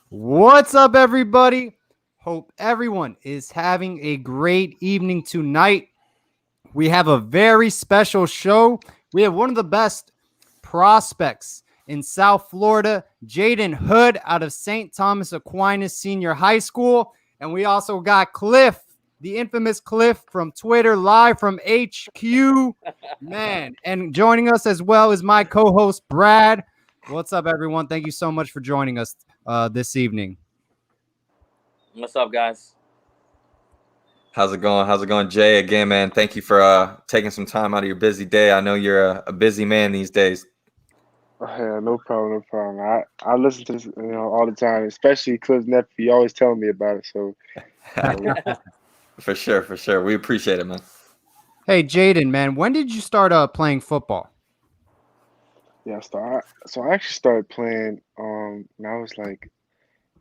What's up, everybody? Hope everyone is having a great evening tonight. We have a very special show. We have one of the best prospects in South Florida, Jaydon Hood out of St.Thomas Aquinas Senior High School. And we also got Cliff, the infamous Cliff from Twitter, live from HQ. Man, and joining us as well is my co-host, Brad. What's up, everyone? Thank you so much for joining us this evening. What's up, guys? How's it going? How's it going, Jay? Again, man, thank you for taking some time out of your busy day. I know you're a busy man these days. Yeah, no problem. I listen to this, all the time, especially Cliff's nephew. He always telling me about it. So, For sure. We appreciate it, man. Hey, Jaydon, man, when did you start playing football? yeah. So I actually started playing when I was like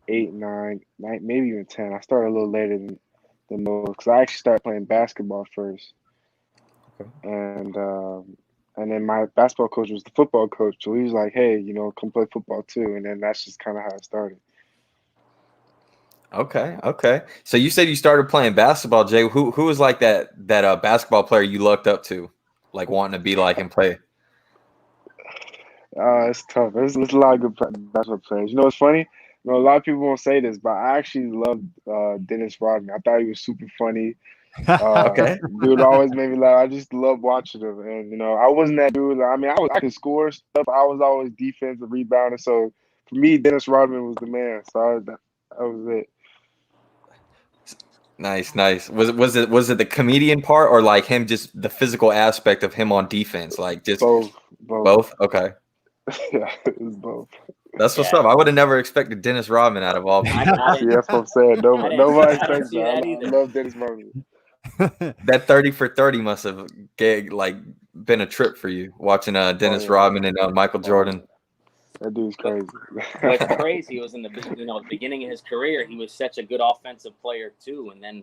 8, 9, maybe even 10. I started a little later than most because I actually started playing basketball first, Okay. and then my basketball coach was the football coach, so he was like, "Hey, come play football too," and then that's just kind of how it started. Okay. So you said you started playing basketball, Jay. Who was like that basketball player you looked up to, like wanting to be like and play? It's tough. There's a lot of good basketball players. You know, it's funny. A lot of people won't say this, but I actually loved Dennis Rodman. I thought he was super funny. Okay. Dude always made me laugh. I just love watching him, and I wasn't that dude. I mean, I could score stuff. I was always defensive rebounder. So for me, Dennis Rodman was the man. So that was it. Nice. Was it the comedian part or like him just the physical aspect of him on defense? Like just Both. Okay. Yeah, it was both. That's what's up. I would have never expected Dennis Rodman out of all people. See, that's what I'm saying. Nobody I didn't expects see that. that I either. love Dennis Rodman. That 30 for 30 must have been a trip for you watching Dennis yeah. Rodman and Michael Jordan. That dude's crazy. What's crazy was in the beginning of his career, he was such a good offensive player too, and then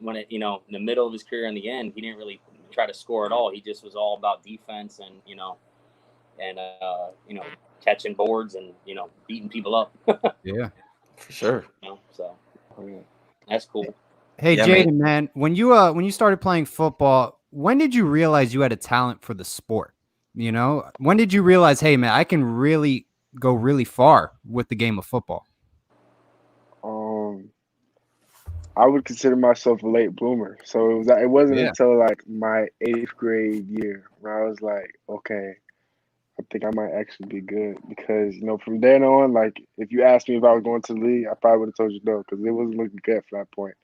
when in the middle of his career in the end, he didn't really try to score at all. He just was all about defense and catching boards and beating people up. Yeah, For sure. So that's cool. Hey, Yeah, Jaydon, man, when you started playing football, when did you realize you had a talent for the sport? When did you realize, hey, man, I can really go really far with the game of football? I would consider myself a late bloomer. So it wasn't Yeah. until like my 8th grade year where I was like, okay, I think I might actually be good because from then on, like if you asked me if I was going to the league, I probably would have told you no because it wasn't looking good for that point.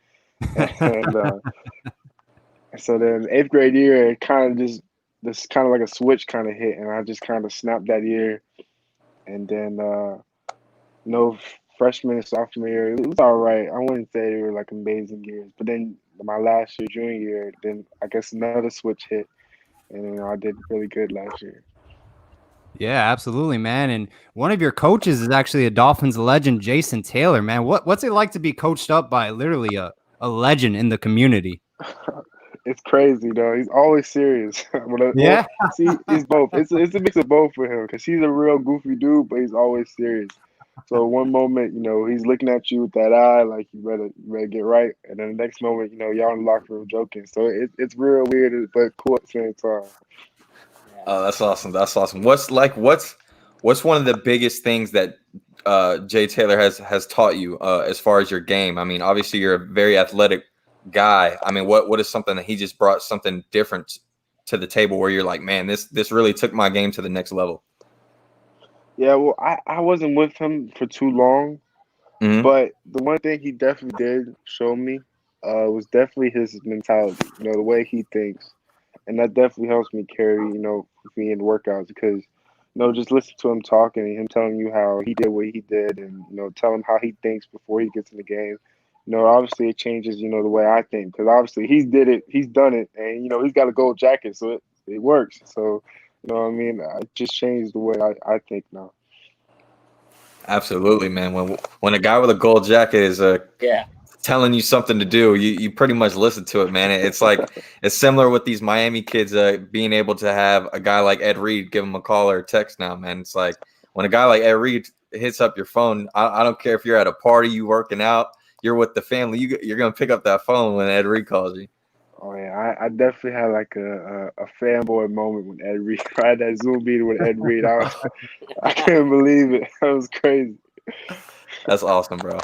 And so then 8th grade year, it kind of just this kind of like a switch kind of hit, and I just kind of snapped that year, and then freshman and sophomore year, it was all right. I wouldn't say they were like amazing years, but then my last year, junior year, then I guess another switch hit, and I did really good last year. Yeah, absolutely, man. And one of your coaches is actually a Dolphins legend, Jason Taylor, man. What's it like to be coached up by literally a legend in the community? It's crazy though. He's always serious. Yeah. See, he's both. It's a mix of both for him because he's a real goofy dude, but he's always serious. So one moment, he's looking at you with that eye, like you better get right, and then the next moment, y'all in the locker room joking. So it's real weird, but cool at the same time. Oh, that's awesome. What's one of the biggest things that Jay Taylor has taught you as far as your game? I mean, obviously you're a very athletic guy. I mean, what is something that he just brought something different to the table where you're like, man, this really took my game to the next level? Yeah, well, I wasn't with him for too long, Mhm. but the one thing he definitely did show me was definitely his mentality, the way he thinks. And that definitely helps me carry, me in workouts because, just listen to him talking and him telling you how he did what he did and, tell him how he thinks before he gets in the game. Obviously it changes, the way I think because obviously he's done it, and, he's got a gold jacket, so it works. So, you know what I mean? I just changed the way I think now. Absolutely, man. When a guy with a gold jacket is telling you something to do, you pretty much listen to it, man. It's like it's similar with these Miami kids being able to have a guy like Ed Reed give them a call or a text now, man. It's like when a guy like Ed Reed hits up your phone, I don't care if you're at a party, you working out, you're with the family, you're gonna pick up that phone when Ed Reed calls you. Oh yeah, I definitely had like a fanboy moment when Ed Reed. I had that Zoom meeting with Ed Reed. I couldn't believe it. That was crazy. That's awesome, bro.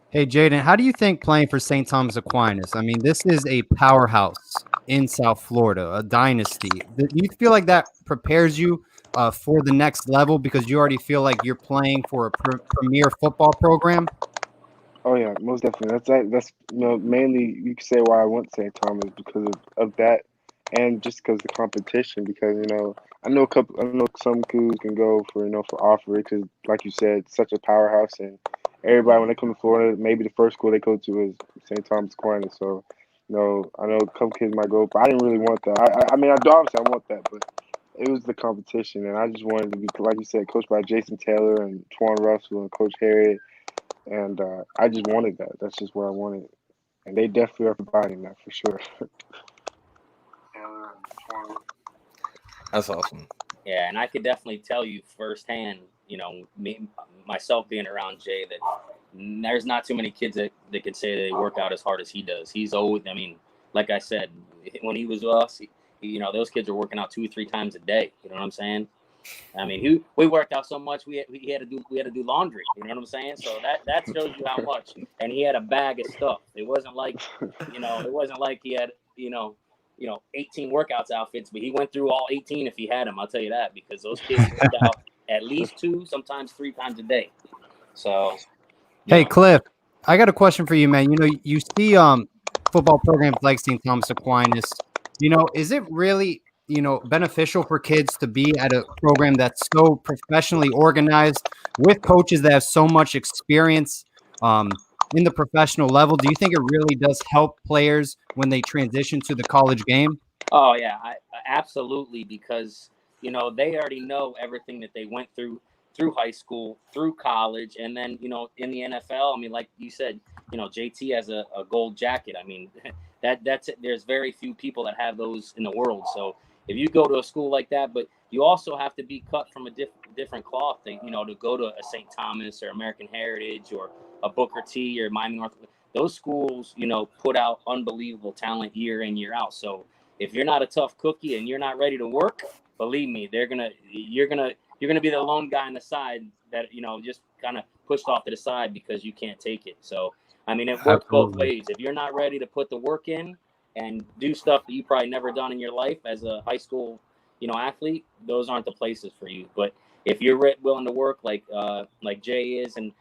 Hey, Jaydon, how do you think playing for St. Thomas Aquinas? I mean, this is a powerhouse in South Florida, a dynasty. Do you feel like that prepares you for the next level because you already feel like you're playing for a premier football program? Oh yeah, most definitely. That's mainly you could say why I went to St. Thomas because of that, and just because the competition. Because I know some schools can go for for offer because like you said, it's such a powerhouse, and everybody when they come to Florida, maybe the first school they go to is St. Thomas Aquinas. So I know a couple kids might go, but I didn't really want that. I mean, obviously I want that, but it was the competition, and I just wanted to be like you said, coached by Jason Taylor and Twan Russell and Coach Harriet. And I just wanted that. That's just what I wanted. And they definitely are providing that for sure. That's awesome. Yeah, and I could definitely tell you firsthand, myself being around Jay, that there's not too many kids that can say they work out as hard as he does. He's old. I mean, like I said, when he was with us, those kids are working out 2 or 3 times a day. You know what I'm saying? I mean, we worked out so much we had to do laundry. You know what I'm saying? So that shows you how much. And he had a bag of stuff. It wasn't like he had 18 workouts outfits, but he went through all 18 if he had them. I'll tell you that, because those kids worked out at least 2, sometimes 3 times a day. So, hey, Cliff, I got a question for you, man. You see football programs like St. Thomas Aquinas. Is it really beneficial for kids to be at a program that's so professionally organized with coaches that have so much experience in the professional level? Do you think it really does help players when they transition to the college game? Oh yeah, absolutely, because they already know everything that they went through high school, through college, and then in the NFL. I mean, like you said, JT has a gold jacket. I mean, that's it. There's very few people that have those in the world. So if you go to a school like that, but you also have to be cut from a different cloth to go to a St. Thomas or American Heritage or a Booker T or Miami North. Those schools, put out unbelievable talent year in, year out. So if you're not a tough cookie and you're not ready to work, believe me, you're gonna be the lone guy on the side that just kind of pushed off to the side because you can't take it. So I mean, it works both ways. If you're not ready to put the work in and do stuff that you probably never done in your life as a high school athlete, those aren't the places for you. But if you're willing to work like Jay is, and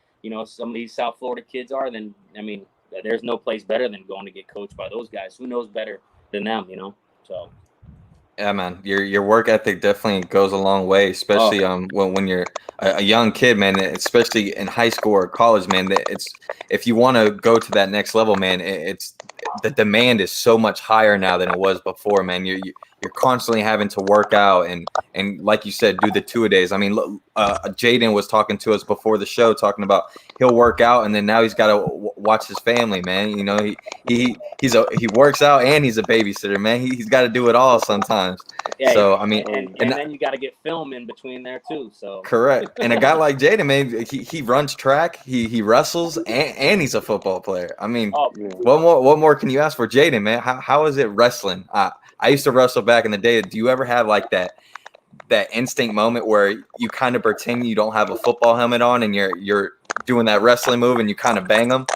some of these South Florida kids are, then I mean, there's no place better than going to get coached by those guys. Who knows better than them? So. Yeah, man, your work ethic definitely goes a long way, especially when you're a young kid, man. Especially in high school or college, man. It's if you want to go to that next level, man. It's the demand is so much higher now than it was before, man. You're constantly having to work out and like you said, do the 2-a-days. I mean, Jaydon was talking to us before the show, talking about he'll work out and then now he's got to watch his family, man. He works out and he's a babysitter, man. He's got to do it all sometimes. Yeah, so I mean, and then you got to get film in between there too. So correct. And a guy like Jaydon, man, he runs track, he wrestles, and he's a football player. I mean, what more can you ask for, Jaydon, man? How is it wrestling? I used to wrestle back in the day. Do you ever have like that instinct moment where you kind of pretend you don't have a football helmet on and you're doing that wrestling move and you kind of bang them?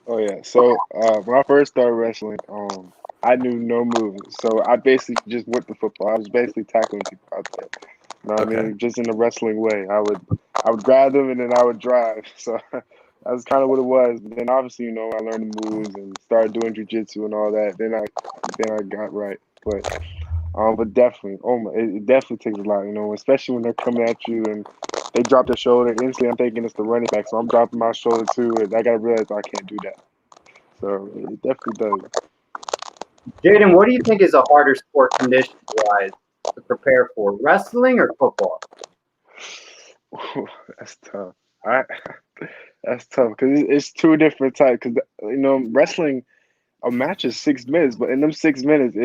Oh yeah. So when I first started wrestling, I knew no moves. So I basically just went to football. I was basically tackling people out there. You know what I mean? Just in a wrestling way. I would grab them and then I would drive. So that's kind of what it was. But then obviously, I learned the moves and started doing jiu-jitsu and all that. Then I got right. But definitely, it definitely takes a lot, especially when they're coming at you and they drop their shoulder. Instantly, I'm thinking it's the running back, so I'm dropping my shoulder too. And I gotta realize I can't do that. So it definitely does. Jaydon, what do you think is a harder sport condition-wise to prepare for, wrestling or football? That's tough. That's tough because it's 2 different types. Because wrestling, a match is 6 minutes, but in them 6 minutes,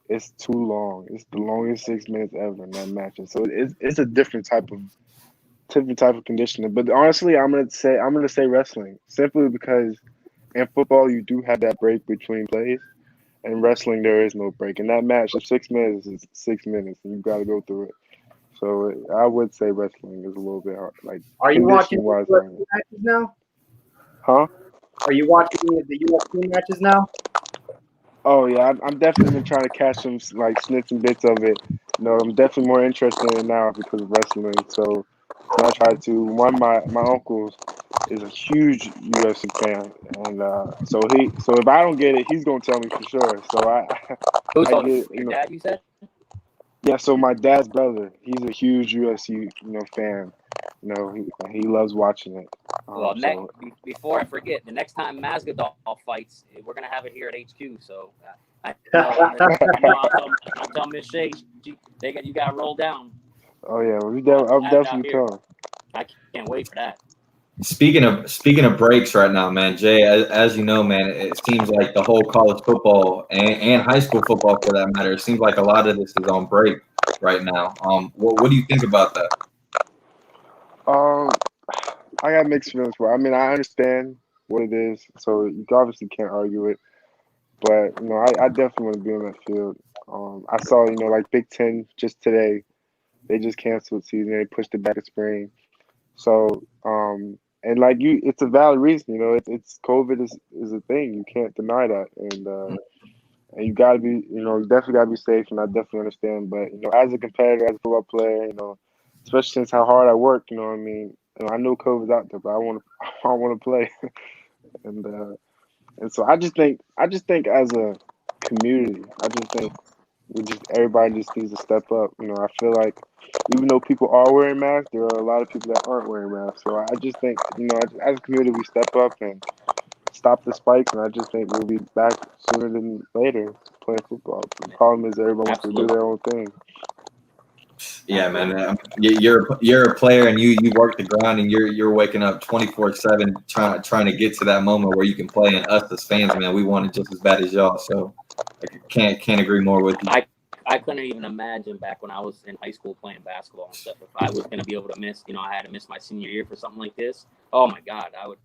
it's too long. It's the longest 6 minutes ever in that match, and so it's a different type of different type of conditioning. But honestly, I'm gonna say wrestling simply because in football you do have that break between plays. In wrestling, there is no break. In that match, of 6 minutes is 6 minutes, and you got to go through it. So I would say wrestling is a little bit hard, like Are you watching conditioning wise. UFC matches now? Huh? Are you watching the UFC matches now? Oh yeah, I'm definitely been trying to catch some like snips and bits of it. I'm definitely more interested in it now because of wrestling. So I try to. One of my uncles is a huge UFC fan, and so if I don't get it, he's gonna tell me for sure. So Who's I get your dad? You said. Yeah, so my dad's brother, he's a huge UFC, fan. He loves watching it. Well, So before I forget, the next time Masvidal fights, we're gonna have it here at HQ. So I know I'll tell Miss Shay, you got to roll down. oh yeah, I'm definitely coming. I can't wait for that. Speaking of breaks right now, man, Jay, as you know, man, it seems like the whole college football and high school football, for that matter, it seems like a lot of this is on break right now. What do you think about that? I got mixed feelings for it. I mean, I understand what it is, so you obviously can't argue it. But I definitely want to be on that field. I saw like Big Ten just today, they just canceled season. They pushed it back to spring. So and like it's a valid reason. It's COVID is a thing. You can't deny that, and you gotta be you definitely gotta be safe. And I definitely understand. But as a competitor, as a football player, especially since how hard I work, what I mean. I know COVID's out there, but I want to play, and so I just think as a community, I just think everybody just needs to step up. I feel like even though people are wearing masks, there are a lot of people that aren't wearing masks. So I just think as a community we step up and stop the spikes, and I just think we'll be back sooner than later playing football. The problem is everybody wants to do their own thing. Yeah, man. You're a player, and you work the ground, and you're waking up 24/7 trying to get to that moment where you can play. And us as fans, man, we want it just as bad as y'all. So I can't agree more with you. I couldn't even imagine back when I was in high school playing basketball and stuff, if I was going to be able to miss. I had to miss my senior year for something like this. Oh my God, I would.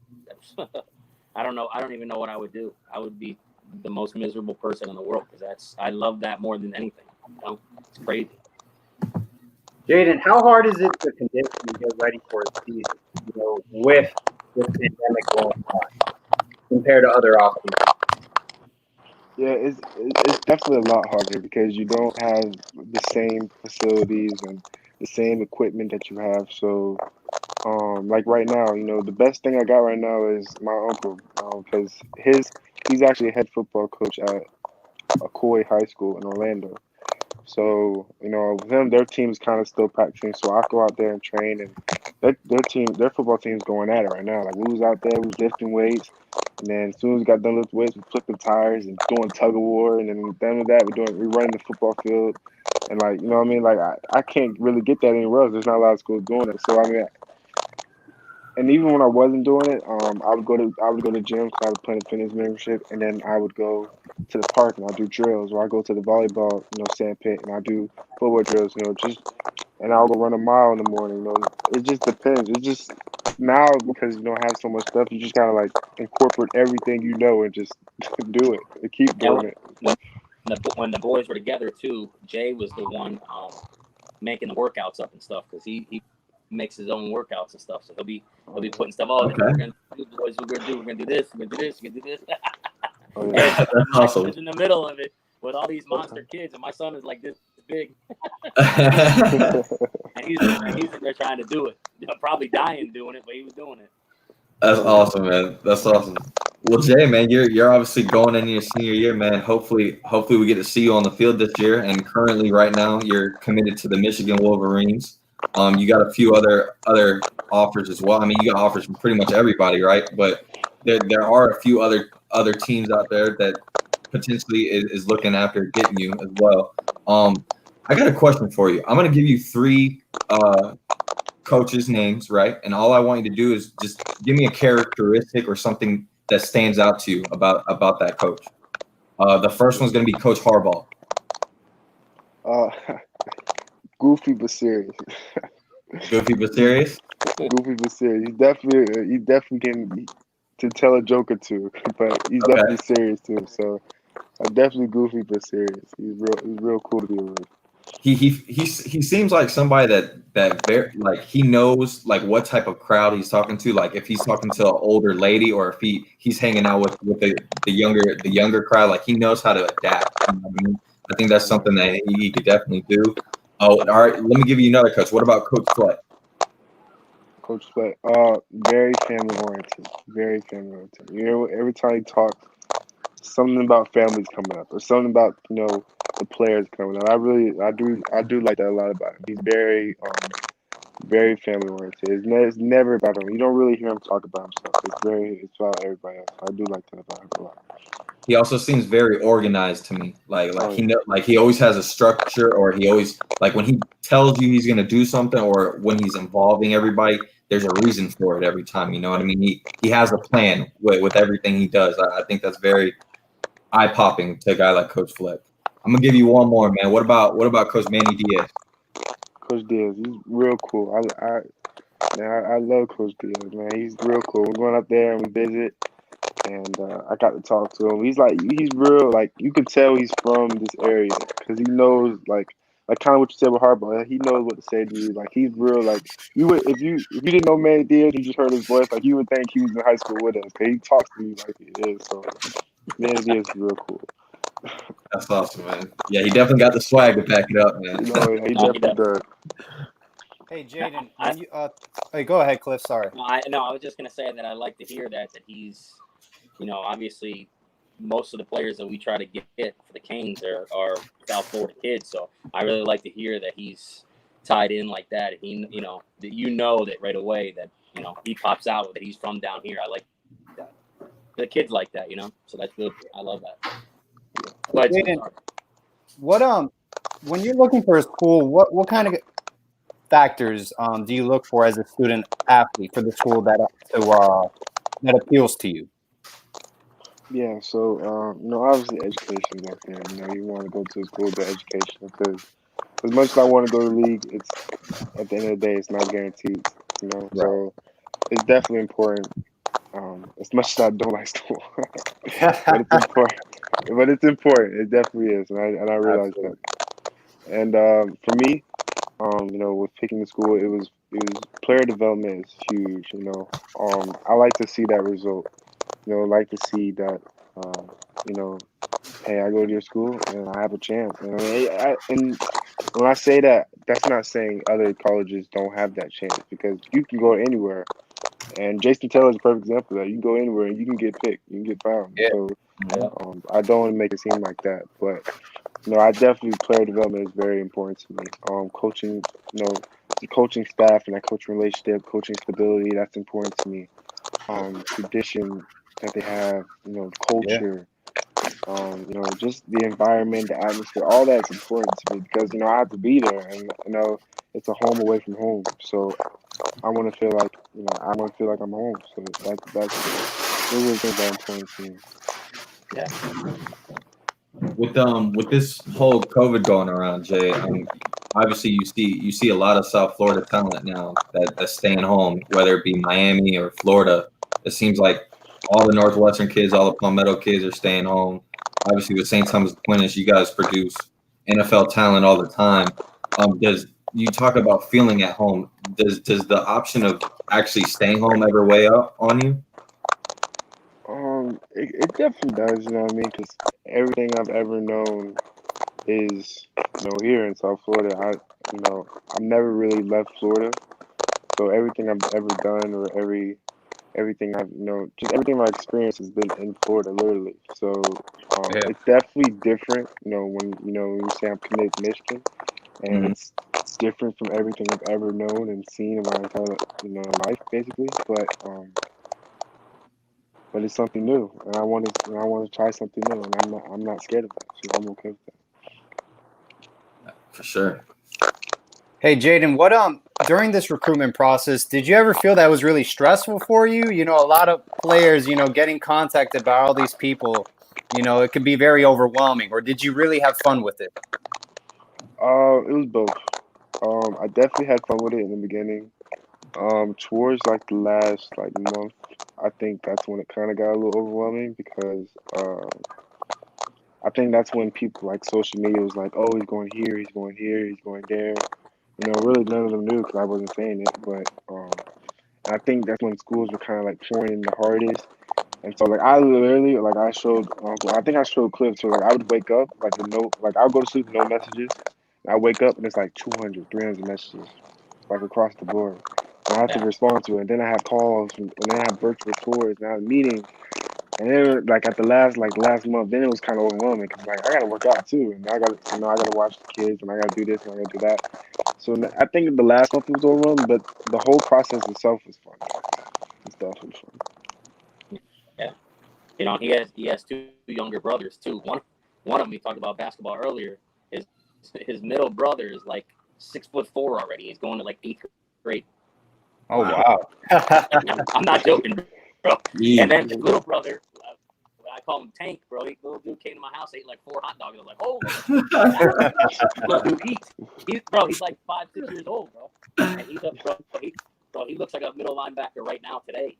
I don't know. I don't even know what I would do. I would be the most miserable person in the world because I love that more than anything. It's crazy. Jaydon, how hard is it to condition and get ready for a season, with this pandemic going on, compared to other offseasons? Yeah, it's definitely a lot harder because you don't have the same facilities and the same equipment that you have. So, like right now, the best thing I got right now is my uncle, because he's actually a head football coach at Akoi High School in Orlando. So, with them, their team's kind of still practicing. So I go out there and train, and their football team's going at it right now. Like we was out there, we was lifting weights, and then as soon as we got done lifting weights, we're flipping tires and doing tug of war, and then done with that, we're running the football field, and like what I mean, like I can't really get that anywhere else. There's not a lot of schools doing it. So I mean, and even when I wasn't doing it, I would go to gym because I was playing a fitness membership, and then I would go to the park and I do drills, or I go to the volleyball, sand pit, and I do football drills, and I'll go run a mile in the morning. It just depends. It's just now because you don't have so much stuff, you just gotta like incorporate everything and just do it and keep doing it. When the boys were together too, Jay was the one making the workouts up and stuff because he makes his own workouts and stuff. So he'll be putting stuff all okay. We're gonna do, boys. We're gonna do this. We're gonna do this. We're gonna do this. Oh, yeah. My son's in the middle of it with all these monster kids, and my son is like this big, and he's in there trying to do it. Probably dying doing it, but he was doing it. That's awesome, man. That's awesome. Well, Jay, man, you're obviously going into your senior year, man. Hopefully we get to see you on the field this year. And currently, right now, you're committed to the Michigan Wolverines. You got a few other offers as well. I mean, you got offers from pretty much everybody, right? But there are a few other teams out there that potentially is looking after getting you as well. I got a question for you. I'm going to give you 3 coaches' names, right? And all I want you to do is just give me a characteristic or something that stands out to you about that coach. The first one's going to be Coach Harbaugh. Goofy but serious. Goofy but serious. Goofy but serious. He definitely can to tell a joke or two, but he's Okay. definitely serious too. So definitely goofy but serious. He's real cool to be with. He seems like somebody that very like he knows like what type of crowd he's talking to. Like if he's talking to an older lady or if he's hanging out with the younger crowd, like he knows how to adapt. You know what I mean? I think that's something that he could definitely do. Oh, all right. Let me give you another coach. What about Coach Fleck? Coach Fleck, very family oriented. Very family oriented. You know, every time he talks, something about families coming up, or something about the players coming up. I do like that a lot about him. He's very family oriented. It's never about him. You don't really hear him talk about himself. It's about everybody else. I do like that about him a lot. He also seems very organized to me. Like Oh, he know, like he always has a structure, or he always like when he tells you he's gonna do something, or when he's involving everybody, there's a reason for it every time. You know what I mean? He has a plan with everything he does. I think that's very eye popping to a guy like Coach Fleck. I'm gonna give you one more, man. What about Coach Manny Diaz? Coach Diaz, he's real cool. I love Coach Diaz, man. He's real cool. We're going up there and we visit, and I got to talk to him. He's real. Like you could tell he's from this area because he knows like kind of what you said with Harbaugh. He knows what to say to you. Like he's real. Like you would if you didn't know Manny Diaz, you just heard his voice. Like you would think he was in high school with us. Cause he talks to you like he is. So Manny Diaz is real cool. That's awesome, man. Yeah, he definitely got the swag to back it up, man. He definitely does. Hey, Jaydon, when you hey, go ahead, Cliff. Sorry. I was just gonna say that I like to hear that he's, obviously most of the players that we try to get for the Canes are South Florida kids. So I really like to hear that he's tied in like that. He, that that right away that he pops out that he's from down here. I like that. The kids like that, So that's good. I love that. But Jaydon, what when you're looking for a school, what kind of factors do you look for as a student athlete for the school that appeals to you? Yeah, so obviously education is up there. You want to go to a school with education because as much as I want to go to the league, it's at the end of the day, it's not guaranteed. Right. So it's definitely important. As much as I don't like school, but it's important. But it's important. It definitely is, and I realize Absolutely. that. And for me, with picking the school, it was player development is huge. I like to see that result. Like to see that. Hey, I go to your school and I have a chance. And when I say that, that's not saying other colleges don't have that chance because you can go anywhere. And Jason Taylor is a perfect example of that. You can go anywhere and you can get picked, you can get found. Yeah. So I don't want to make it seem like that, but I definitely player development is very important to me. Coaching, the coaching staff and that coaching relationship, coaching stability, that's important to me. Tradition that they have, culture, just the environment, the atmosphere, all that's important to me because I have to be there, and it's a home away from home. So I want to feel like I'm home. So those are the things that are important to me. yeah. With this whole COVID going around, Jay, obviously you see a lot of South Florida talent now that's staying home, whether it be Miami or Florida. It seems like all the Northwestern kids, all the Palmetto kids are staying home. Obviously, with St.Thomas Aquinas, you guys produce NFL talent all the time. Does you talk about feeling at home? Does the option of actually staying home ever weigh up on you? It definitely does. You know what I mean? Because everything I've ever known is here in South Florida. I've never really left Florida, so everything I've ever done or everything I've just everything I've experienced has been in Florida, literally. So it's definitely different. When you say I'm committed to Michigan, and it's different from everything I've ever known and seen in my entire life, basically. But it's something new, and I want to try something new, and I'm not scared of that. So I'm okay with that. For sure. Hey, Jaydon, what during this recruitment process, did you ever feel that was really stressful for you? A lot of players, getting contacted by all these people, it can be very overwhelming. Or did you really have fun with it? It was both. I definitely had fun with it in the beginning. Towards like the last like month, I think that's when it kind of got a little overwhelming because I think that's when people like social media was like, oh, he's going here, he's going here, he's going there. You know, really none of them knew because I wasn't saying it, but I think that's when schools were kind of like pouring in the hardest. And so like I literally like I think I showed clips. So like I would wake up like with no like I would go to sleep with no messages. And I wake up and it's like 200, 300 messages like across the board. And I have to Yeah. respond to it. And then I have calls and then I have virtual tours and I have meetings. And then like at the last month, then it was kind of overwhelming because like I gotta work out too, and I gotta watch the kids and I gotta do this and I gotta do that. So I think the last month was overwhelming, but the whole process itself was fun. It's definitely fun. Yeah. You know, he has two younger brothers too. One of them, we talked about basketball earlier. His middle brother is like 6'4" already. He's going to like 8th grade. Oh wow. I'm not joking, bro. Yeah. And then his little brother, I call him Tank, bro. Little dude came to my house, ate like 4 hot dogs. I was like, oh, little dude eats. He's like 5, 6 years old, bro. And he looks like a middle linebacker right now today.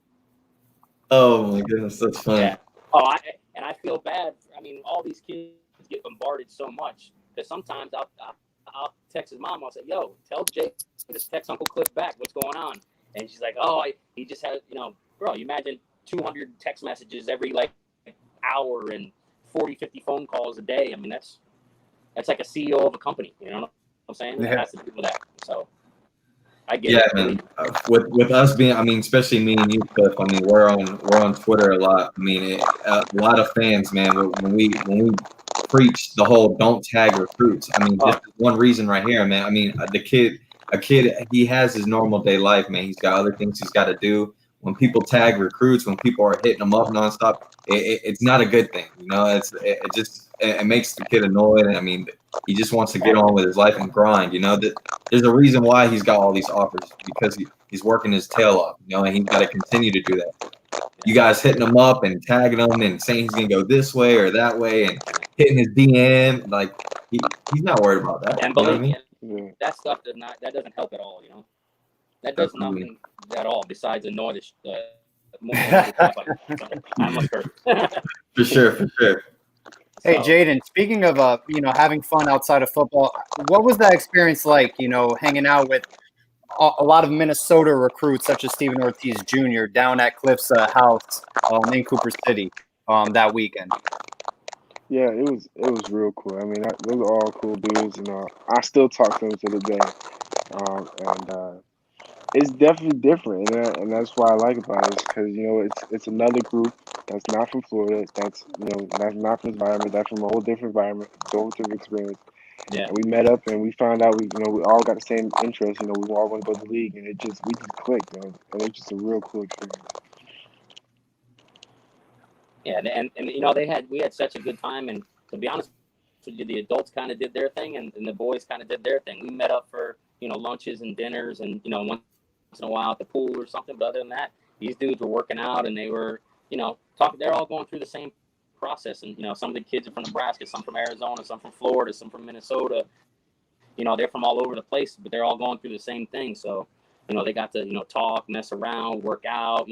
Oh my goodness, that's fun. Yeah. Oh, I feel bad. I mean, all these kids get bombarded so much that sometimes I'll text his mom. I'll say, "Yo, tell Jay to text Uncle Cliff back. What's going on?" And she's like, "Oh, he just had, bro. You imagine 200 text messages every like hour and 40, 50 phone calls a day. I mean, that's like a CEO of a company. You know what I'm saying? Yeah. It has to do with that. So I get Yeah, it. man. With us being, I mean, especially me and you, Cliff. I mean, we're on Twitter a lot. I mean, a lot of fans, man. When we preach the whole don't tag recruits. I mean, this is one reason right here, man. I mean, a kid, he has his normal day life, man. He's got other things he's got to do. When people tag recruits, when people are hitting them up nonstop, it's not a good thing. You know, it makes the kid annoyed. And I mean, he just wants to get on with his life and grind. You know, that there's a reason why he's got all these offers because he's working his tail off. You know, and he's got to continue to do that. You guys hitting him up and tagging him and saying he's gonna go this way or that way and hitting his DM, like he's not worried about that. And You know what I believe mean? me, that stuff doesn't help at all. You know, that does nothing at all besides annoy the more. I'm a person. For sure. Hey, Jaydon, speaking of having fun outside of football, what was that experience like? You know, hanging out with a lot of Minnesota recruits, such as Stephen Ortiz Jr. down at Cliff's house in Cooper City that weekend. Yeah, it was real cool. I mean, those are all cool dudes, and I still talk to them to the day. And it's definitely different, and that's what I like about it, because it's another group that's not from Florida, that's not from this environment, that's from a whole different environment, whole different experience. Yeah. And we met up and we found out we all got the same interest. We all want to go to the league, and we just clicked, and it's just a real cool experience. Yeah, and we had such a good time, and to be honest with you, the adults kind of did their thing, and the boys kind of did their thing. We met up for lunches and dinners, and once in a while at the pool or something. But other than that, these dudes were working out, and they were talking. They're all going through the same process, and some of the kids are from Nebraska, some from Arizona, some from Florida, some from Minnesota. They're from all over the place, but they're all going through the same thing. So they got to talk, mess around, work out.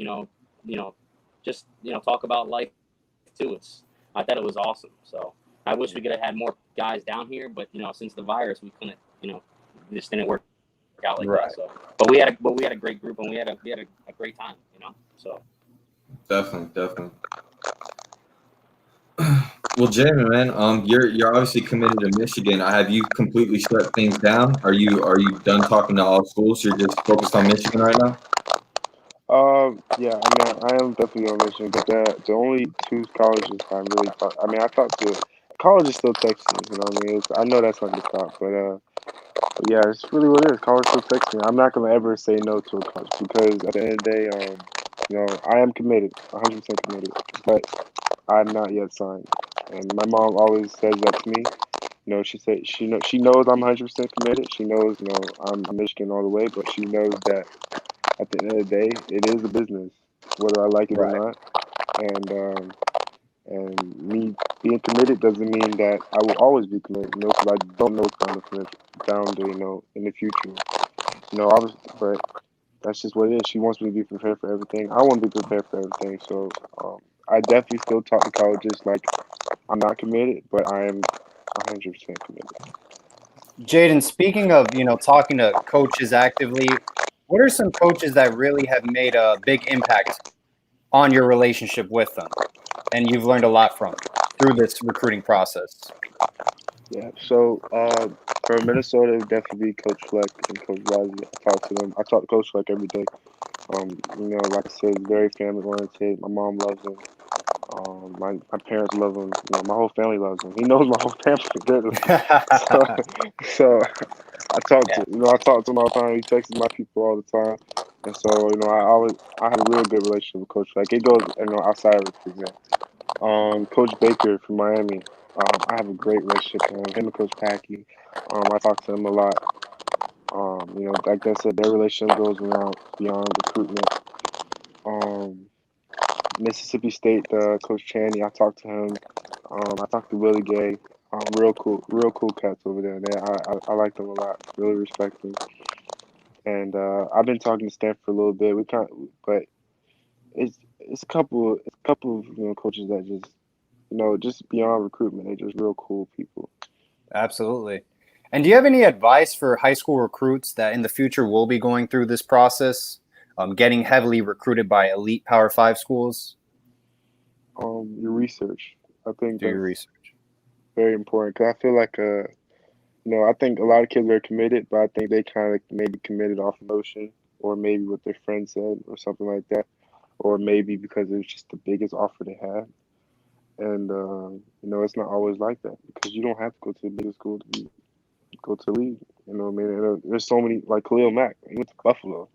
Just talk about life too. I thought it was awesome. So I wish we could have had more guys down here, but since the virus, we couldn't. It just didn't work out like that. So, but we had a great group, and we had a great time. So Definitely. Well, Jaydon, man, you're obviously committed to Michigan. Have you completely shut things down? Are you done talking to all schools? You're just focused on Michigan right now? Yeah, I mean, I am definitely on Michigan, but the only two colleges I really talk. I mean, I talk to college is still Texas. You know what I mean? I know that's not the top, but yeah, it's really what it is. College still Texas. I'm not gonna ever say no to a college because at the end of the day, I am committed, 100% committed, but I'm not yet signed. And my mom always says that to me. She said she knows I'm 100% committed. She knows, I'm Michigan all the way, but she knows that at the end of the day, it is a business, whether I like it or not. And me being committed doesn't mean that I will always be committed, because I don't know what's down there, in the future. Obviously, but that's just what it is. She wants me to be prepared for everything. I want to be prepared for everything. So I definitely still talk to colleges like I'm not committed, but I am 100% committed. Jaydon, speaking of, talking to coaches actively, what are some coaches that really have made a big impact on your relationship with them and you've learned a lot from through this recruiting process? Yeah, so from Minnesota, it would definitely be Coach Fleck and Coach Riley. I talk to them. I talk to Coach Fleck every day. Like I said, very family oriented. My mom loves him. My parents love him. My whole family loves him. He knows my whole family. so I talk to him all the time. He texts my people all the time. And so, I have a real good relationship with Coach Fleck. It goes, outside of recruitment. Coach Baker from Miami. I have a great relationship with him and Coach Packey. I talk to him a lot. Like I said, their relationship goes around beyond recruitment. Mississippi State, Coach Chaney, I talked to him. I talked to Willie Gay. Real cool cats over there. I like them a lot. Really respect them. And I've been talking to Stanford for a little bit. But it's a couple of coaches that just beyond recruitment, they're just real cool people. Absolutely. And do you have any advice for high school recruits that in the future will be going through this process, getting heavily recruited by elite Power 5 schools? Your research. I think Do your research. Very important, because I feel like I think a lot of kids are committed, but I think they kind of maybe committed off emotion, or maybe what their friend said, or something like that, or maybe because it was just the biggest offer they had. And it's not always like that, because you don't have to go to the biggest school to go to the league. You know what I mean? There's so many, like Khalil Mack. He went to Buffalo,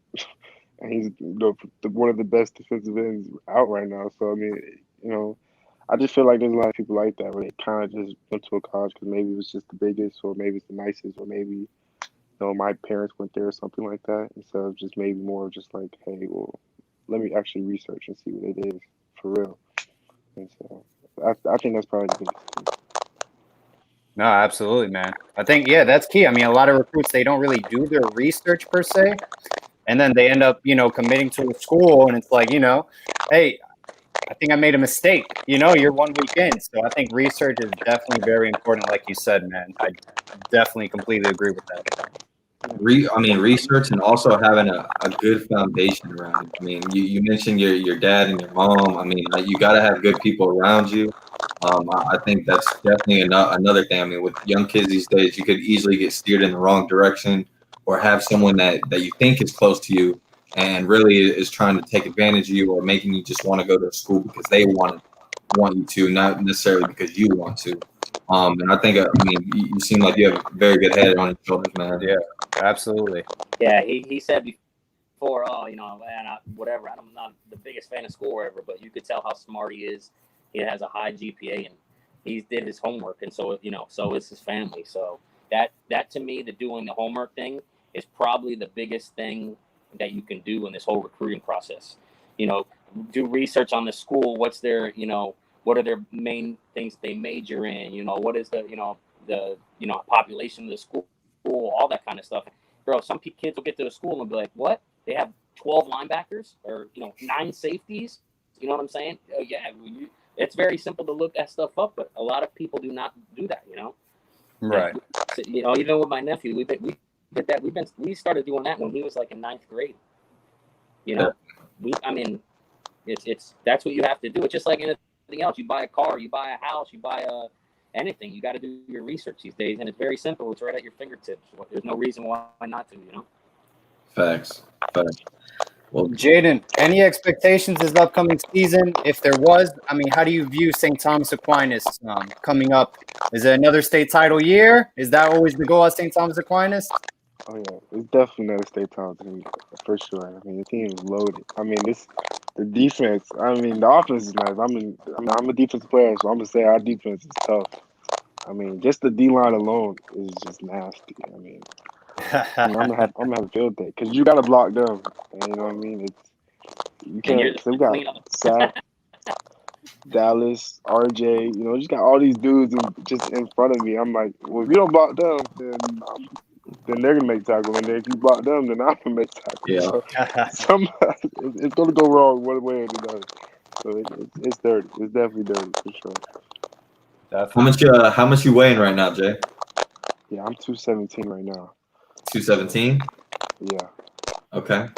and he's one of the best defensive ends out right now. So I mean, I just feel like there's a lot of people like that, where they kind of just went to a college because maybe it was just the biggest, or maybe it's the nicest, or maybe my parents went there or something like that, instead of just maybe more of just like, hey, well, let me actually research and see what it is for real. And so I think that's probably the biggest thing. No, absolutely, man. I think, that's key. I mean, a lot of recruits, they don't really do their research per se. And then they end up, committing to a school, and it's like, hey, I think I made a mistake. You're 1 week in. So I think research is definitely very important, like you said, man. I definitely completely agree with that. Research, and also having a good foundation around it. I mean, you mentioned your dad and your mom. I mean, you got to have good people around you. I think that's definitely another thing. I mean, with young kids these days, you could easily get steered in the wrong direction, or have someone that you think is close to you and really is trying to take advantage of you, or making you just want to go to school because they want you to, not necessarily because you want to. And I think, you seem like you have a very good head on your shoulders, man. Yeah, absolutely. Yeah, he said before, whatever. I'm not the biggest fan of school or whatever, but you could tell how smart he is. He has a high GPA, and he did his homework, and so so is his family. So that to me, the doing the homework thing is probably the biggest thing that you can do in this whole recruiting process. Do research on the school. What's their what are their main things they major in? What is the population of the school, all that kind of stuff. Bro, some kids will get to the school and be like, what? They have 12 linebackers or 9 safeties. You know what I'm saying? It's very simple to look that stuff up, but a lot of people do not do that. Right. So, even with my nephew, we started doing that when he was like in 9th grade. It's that's what you have to do. It's just like anything else. You buy a car, you buy a house, you buy anything. You got to do your research these days, and it's very simple. It's right at your fingertips. There's no reason why not to. Facts. Well, Jaydon, any expectations this upcoming season? If there was, how do you view St. Thomas Aquinas coming up? Is it another state title year? Is that always the goal at St. Thomas Aquinas? Oh yeah, it's definitely not a state title team for sure. The team is loaded. The defense. The offense is nice. I'm a defensive player, so I'm gonna say our defense is tough. Just the D line alone is just nasty. I'm gonna have a field day because you gotta block them. And you know what I mean? You can't. So we got Sav. Dallas, RJ, just got all these dudes just in front of me. I'm like, well, if you don't block them, then they're gonna make tackle, and then if you block them, then I'm gonna make tackle. Yeah. So it's gonna go wrong one way or the other. So it's dirty. It's definitely dirty for sure. How much you weighing right now, Jay? Yeah, I'm 217 right now. 217. Yeah. Okay.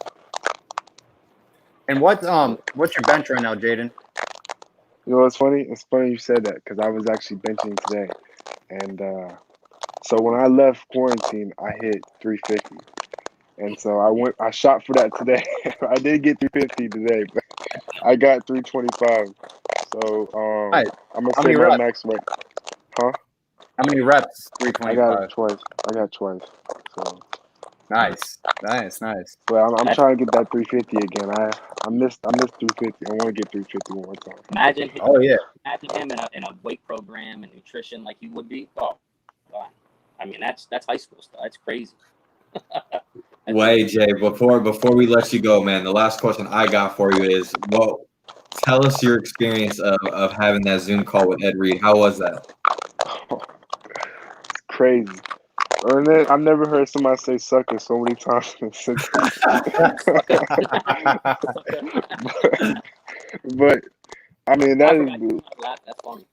And what's your bench right now, Jaydon? It's funny. It's funny you said that because I was actually benching today, and so when I left quarantine, I hit 350, and so I shot for that today. I did get 350 today, but I got 325. So Right. I'm gonna How say many my reps? max weight. Huh? How many reps? I 325. got twice. So Nice. but I'm trying to get that 350 again. I missed 350. I want to get 350 one more time. Imagine Oh yeah. imagine him in a weight program and nutrition like he would be. Oh, God. I mean, that's high school stuff. That's crazy. Wait, Jay, before we let you go, man, the last question I got for you is, tell us your experience of having that Zoom call with Ed Reed. How was that? It's crazy. I've never heard somebody say sucker so many times in a sentence. but I mean that is. That's funny.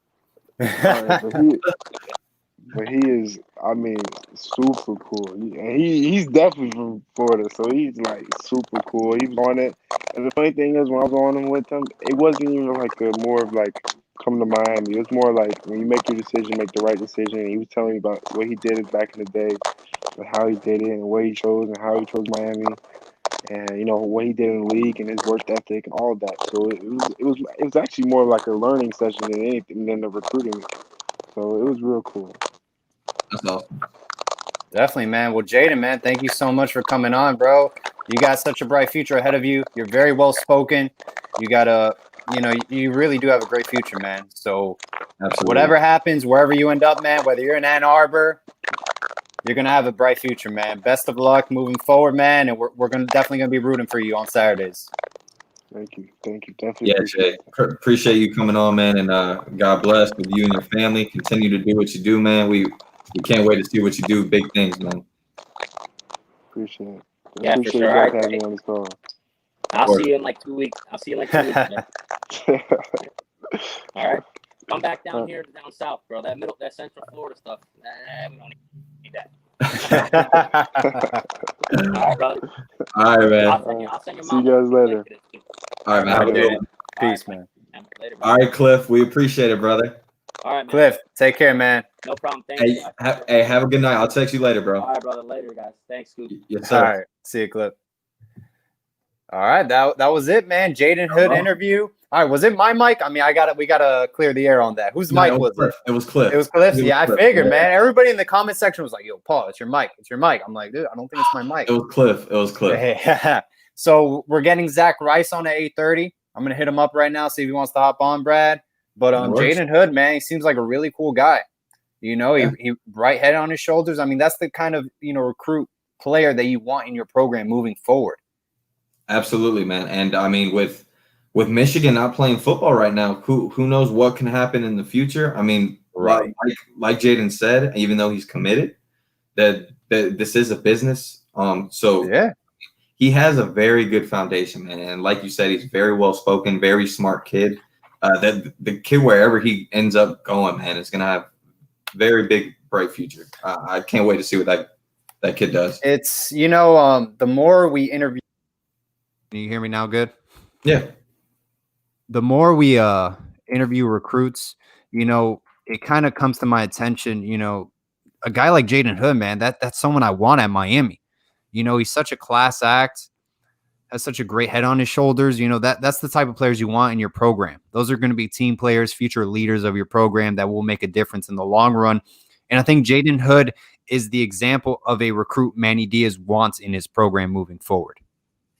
But he is, I mean, super cool. He's definitely from Florida, so he's like super cool. He was on it, and the funny thing is, when I was on him with him, it wasn't even like more of like come to Miami. It was more like when you make your decision, make the right decision. And he was telling me about what he did back in the day, and how he did it, and what he chose, and how he chose Miami, and what he did in the league, and his work ethic, and all of that. So it was actually more like a learning session than anything than the recruiting. So it was real cool. That's awesome. Definitely, man. Well, Jaydon, man, thank you so much for coming on, bro. You got such a bright future ahead of you. You're very well spoken. You got you really do have a great future, man. So Absolutely. Whatever happens, wherever you end up, man, whether you're in Ann Arbor, you're going to have a bright future, man. Best of luck moving forward, man. And we're definitely going to be rooting for you on Saturdays. Thank you. Definitely. Yeah, Jay. Appreciate you coming on, man. And God bless with you and your family. Continue to do what you do, man. We can't wait to see what you do. Big things, man. Appreciate it. Yeah, appreciate for sure. you guys having me on this call. I'll see you in like 2 weeks. Man. All right. Come back down here, down south, bro. That Central Florida stuff. We don't need that. All right, brother. All right, man. I'll send your See mom. you guys later. All right, man. Have a good one. Peace, man. Later, All right, Cliff. We appreciate it, brother. All right, man. Cliff, take care, man. No problem. Thank you. Have a good night. I'll text you later, bro. All right, brother. Later, guys. Thanks, Scoop. Yes, sir. All right. See you, Cliff. All right. That was it, man. Jaydon Hood interview. All right. Was it my mic? I mean, we gotta clear the air on that. Whose mic was it? It was Cliff. It was Cliff's. Yeah, I figured, man. Everybody in the comment section was like, "Yo, Paul, it's your mic. It's your mic." I'm like, dude, I don't think it's my mic. It was Cliff. Yeah. So we're getting Zach Rice on at 8:30. I'm gonna hit him up right now, see if he wants to hop on, Brad. But Jaydon Hood, man, he seems like a really cool guy. He bright head on his shoulders. I mean, that's the kind of recruit player that you want in your program moving forward. Absolutely, man. And I mean, with Michigan not playing football right now, who knows what can happen in the future? I mean, right. Like Jaydon said, even though he's committed, that this is a business. So yeah, he has a very good foundation, man. And like you said, he's very well spoken, very smart kid. That the kid, wherever he ends up going, man, is gonna have very big, bright future. I can't wait to see what that kid does. It's the more we interview. Can you hear me now? Good. Yeah. The more we interview recruits, it kind of comes to my attention. A guy like Jaydon Hood, man, that's someone I want at Miami. He's such a class act, has such a great head on his shoulders. That's the type of players you want in your program. Those are going to be team players, future leaders of your program that will make a difference in the long run. And I think Jaydon Hood is the example of a recruit Manny Diaz wants in his program moving forward.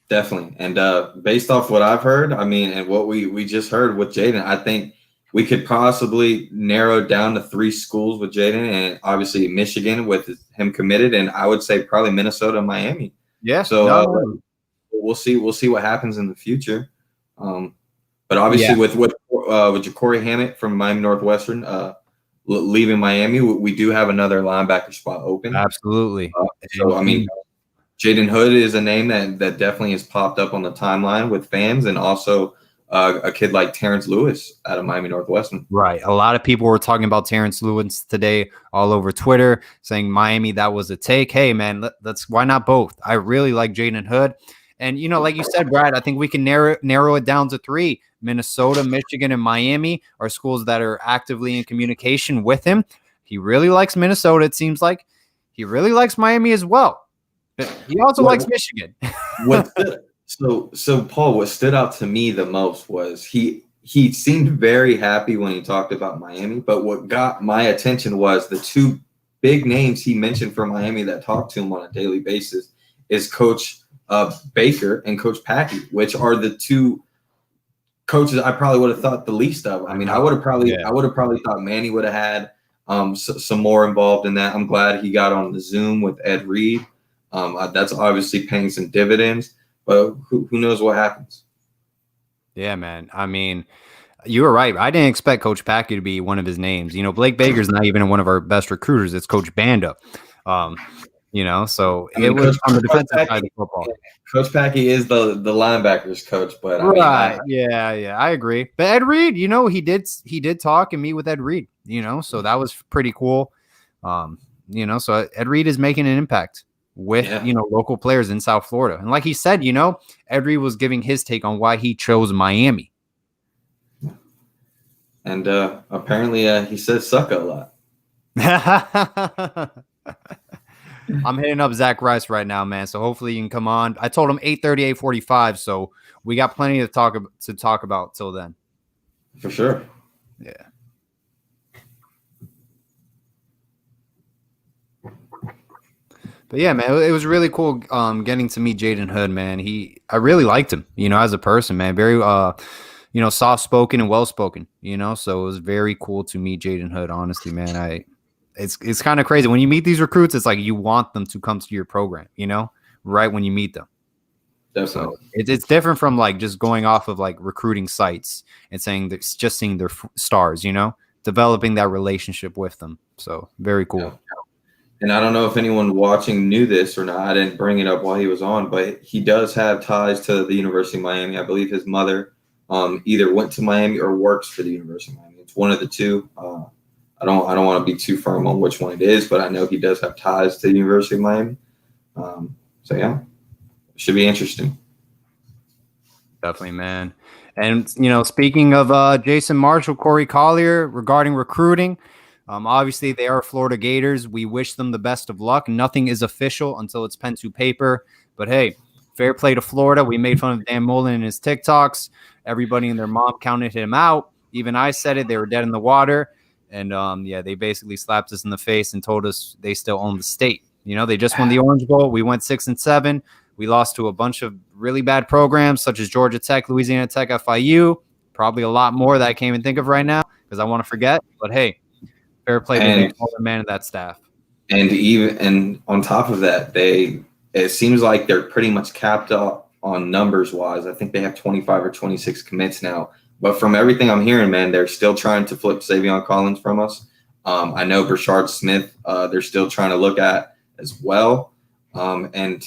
Definitely. And based off what I've heard, I mean, and what we just heard with Jaydon, I think we could possibly narrow down to 3 schools with Jaydon, and obviously Michigan with him committed, and I would say probably Minnesota and Miami. Yeah. So we'll see what happens in the future. But obviously, with Ja'Cory Hammett from Miami Northwestern leaving Miami, we do have another linebacker spot open. Absolutely. So I mean, Jaydon Hood is a name that definitely has popped up on the timeline with fans, and also a kid like Terrence Lewis out of Miami Northwestern. Right. A lot of people were talking about Terrence Lewis today all over Twitter, saying Miami, that was a take. Hey, man, let's why not both? I really like Jaydon Hood. And, like you said, Brad, I think we can narrow it down to 3. Minnesota, Michigan, and Miami are schools that are actively in communication with him. He really likes Minnesota, it seems like. He really likes Miami as well. But he also likes Michigan. So Paul, what stood out to me the most was he seemed very happy when he talked about Miami, but what got my attention was the 2 big names he mentioned for Miami that talk to him on a daily basis is Coach Baker and Coach Packey, which are the 2 coaches I probably would have thought the least of. I mean, I would have probably thought Manny would have had some more involved in that. I'm glad he got on the Zoom with Ed Reed. That's obviously paying some dividends, but who knows what happens? Yeah, man. I mean, you were right. I didn't expect Coach Packey to be one of his names. Blake Baker's not even one of our best recruiters. It's Coach Banda. So it was on the defensive side of football. Coach Packey is the linebackers coach, but I agree. But Ed Reed, he did talk and meet with Ed Reed, so that was pretty cool. So Ed Reed is making an impact with local players in South Florida. And like he said, Ed Reed was giving his take on why he chose Miami. And apparently he says suck a lot. I'm hitting up Zach Rice right now, man. So hopefully you can come on. I told him 8:30, 8:45. So we got plenty to talk about till then. For sure. Yeah. But yeah, man, it was really cool getting to meet Jaydon Hood, man. I really liked him, as a person, man. Very soft-spoken and well-spoken, so it was very cool to meet Jaydon Hood, honestly, man. It's kind of crazy. When you meet these recruits, it's like you want them to come to your program, right when you meet them. Definitely. So it's different from like just going off of like recruiting sites and saying that just seeing their stars, developing that relationship with them. So very cool. Yeah. And I don't know if anyone watching knew this or not. I didn't bring it up while he was on, but he does have ties to the University of Miami. I believe his mother either went to Miami or works for the University of Miami. It's one of the 2. I don't want to be too firm on which one it is, but I know he does have ties to the University of Miami. So yeah, it should be interesting. Definitely, man. And speaking of Jason Marshall, Corey Collier regarding recruiting. Obviously, they are Florida Gators. We wish them the best of luck. Nothing is official until it's pen to paper. But hey, fair play to Florida. We made fun of Dan Mullen in his TikToks. Everybody and their mom counted him out. Even I said it. They were dead in the water. And, they basically slapped us in the face and told us they still own the state. They just won the Orange Bowl. We went 6-7. We lost to a bunch of really bad programs such as Georgia Tech, Louisiana Tech, FIU. Probably a lot more that I can't even think of right now because I want to forget. But, hey. Fair play to the man of that staff. And on top of that, it seems like they're pretty much capped up on numbers wise. I think they have 25 or 26 commits now. But from everything I'm hearing, man, they're still trying to flip Savion Collins from us. I know Brashard Smith, they're still trying to look at as well. And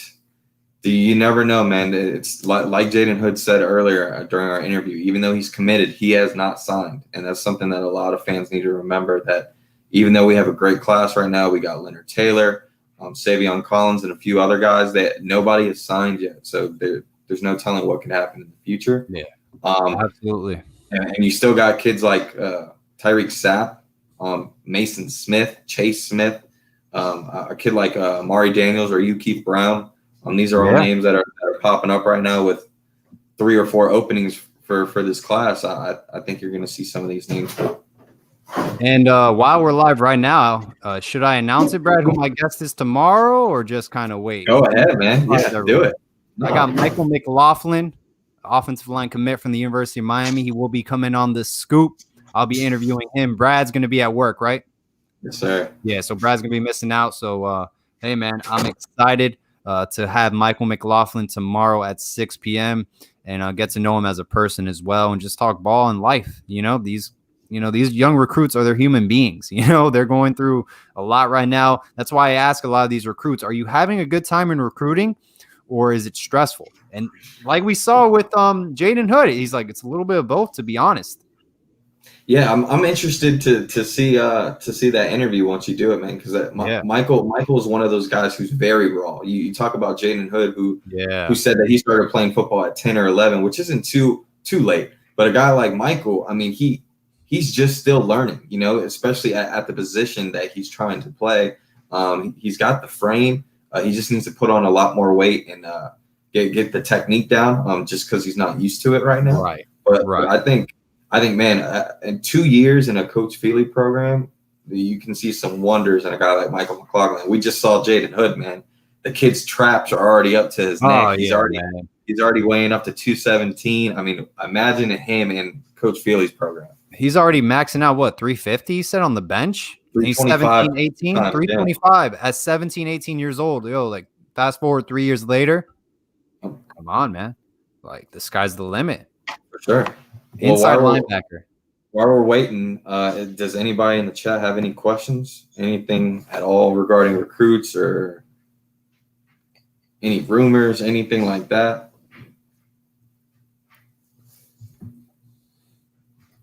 you never know, man. It's like Jaydon Hood said earlier during our interview, even though he's committed, he has not signed. And that's something that a lot of fans need to remember, that even though we have a great class right now, we got Leonard Taylor, Savion Collins, and a few other guys that nobody has signed yet. So there's no telling what could happen in the future. Yeah, absolutely. And you still got kids like Tyreek Sapp, Mason Smith, Chase Smith, a kid like Mari Daniels or Keith Brown. These are all names that are popping up right now with 3 or 4 openings for this class. I think you're going to see some of these names. And while we're live right now, should I announce it, Brad, who my guest is tomorrow, or just kind of wait? Go ahead, man. Yeah, do it. I got Michael McLaughlin, offensive line commit from the University of Miami. He will be coming on the scoop. I'll be interviewing him. Brad's going to be at work, right? Yes, sir. Yeah, so Brad's going to be missing out. So, hey, man, I'm excited to have Michael McLaughlin tomorrow at 6 p.m. and get to know him as a person as well, and just talk ball and life. These young recruits are, they're human beings. They're going through a lot right now. That's why I ask a lot of these recruits, are you having a good time in recruiting, or is it stressful? And like we saw with Jaydon Hood, he's like, it's a little bit of both, to be honest. Yeah, I'm interested to see that interview once you do it, man. Because Michael is one of those guys who's very raw. You talk about Jaydon Hood, who said that he started playing football at 10 or 11, which isn't too late. But a guy like Michael, I mean, he's just still learning, especially at the position that he's trying to play. He's got the frame. He just needs to put on a lot more weight and get the technique down. Just because he's not used to it right now. Right. But I think, man, in 2 years in a Coach Feely program, you can see some wonders in a guy like Michael McLaughlin. We just saw Jaydon Hood, man. The kid's traps are already up to his neck. He's already weighing up to 217. I mean, imagine him in Coach Feely's program. He's already maxing out, 350 he said on the bench? He's 17, 18, 325 at 17, 18 years old. Like, fast forward 3 years later. Come on, man. Like, the sky's the limit. For sure. Inside linebacker. While we're waiting, does anybody in the chat have any questions? Anything at all regarding recruits or any rumors, anything like that?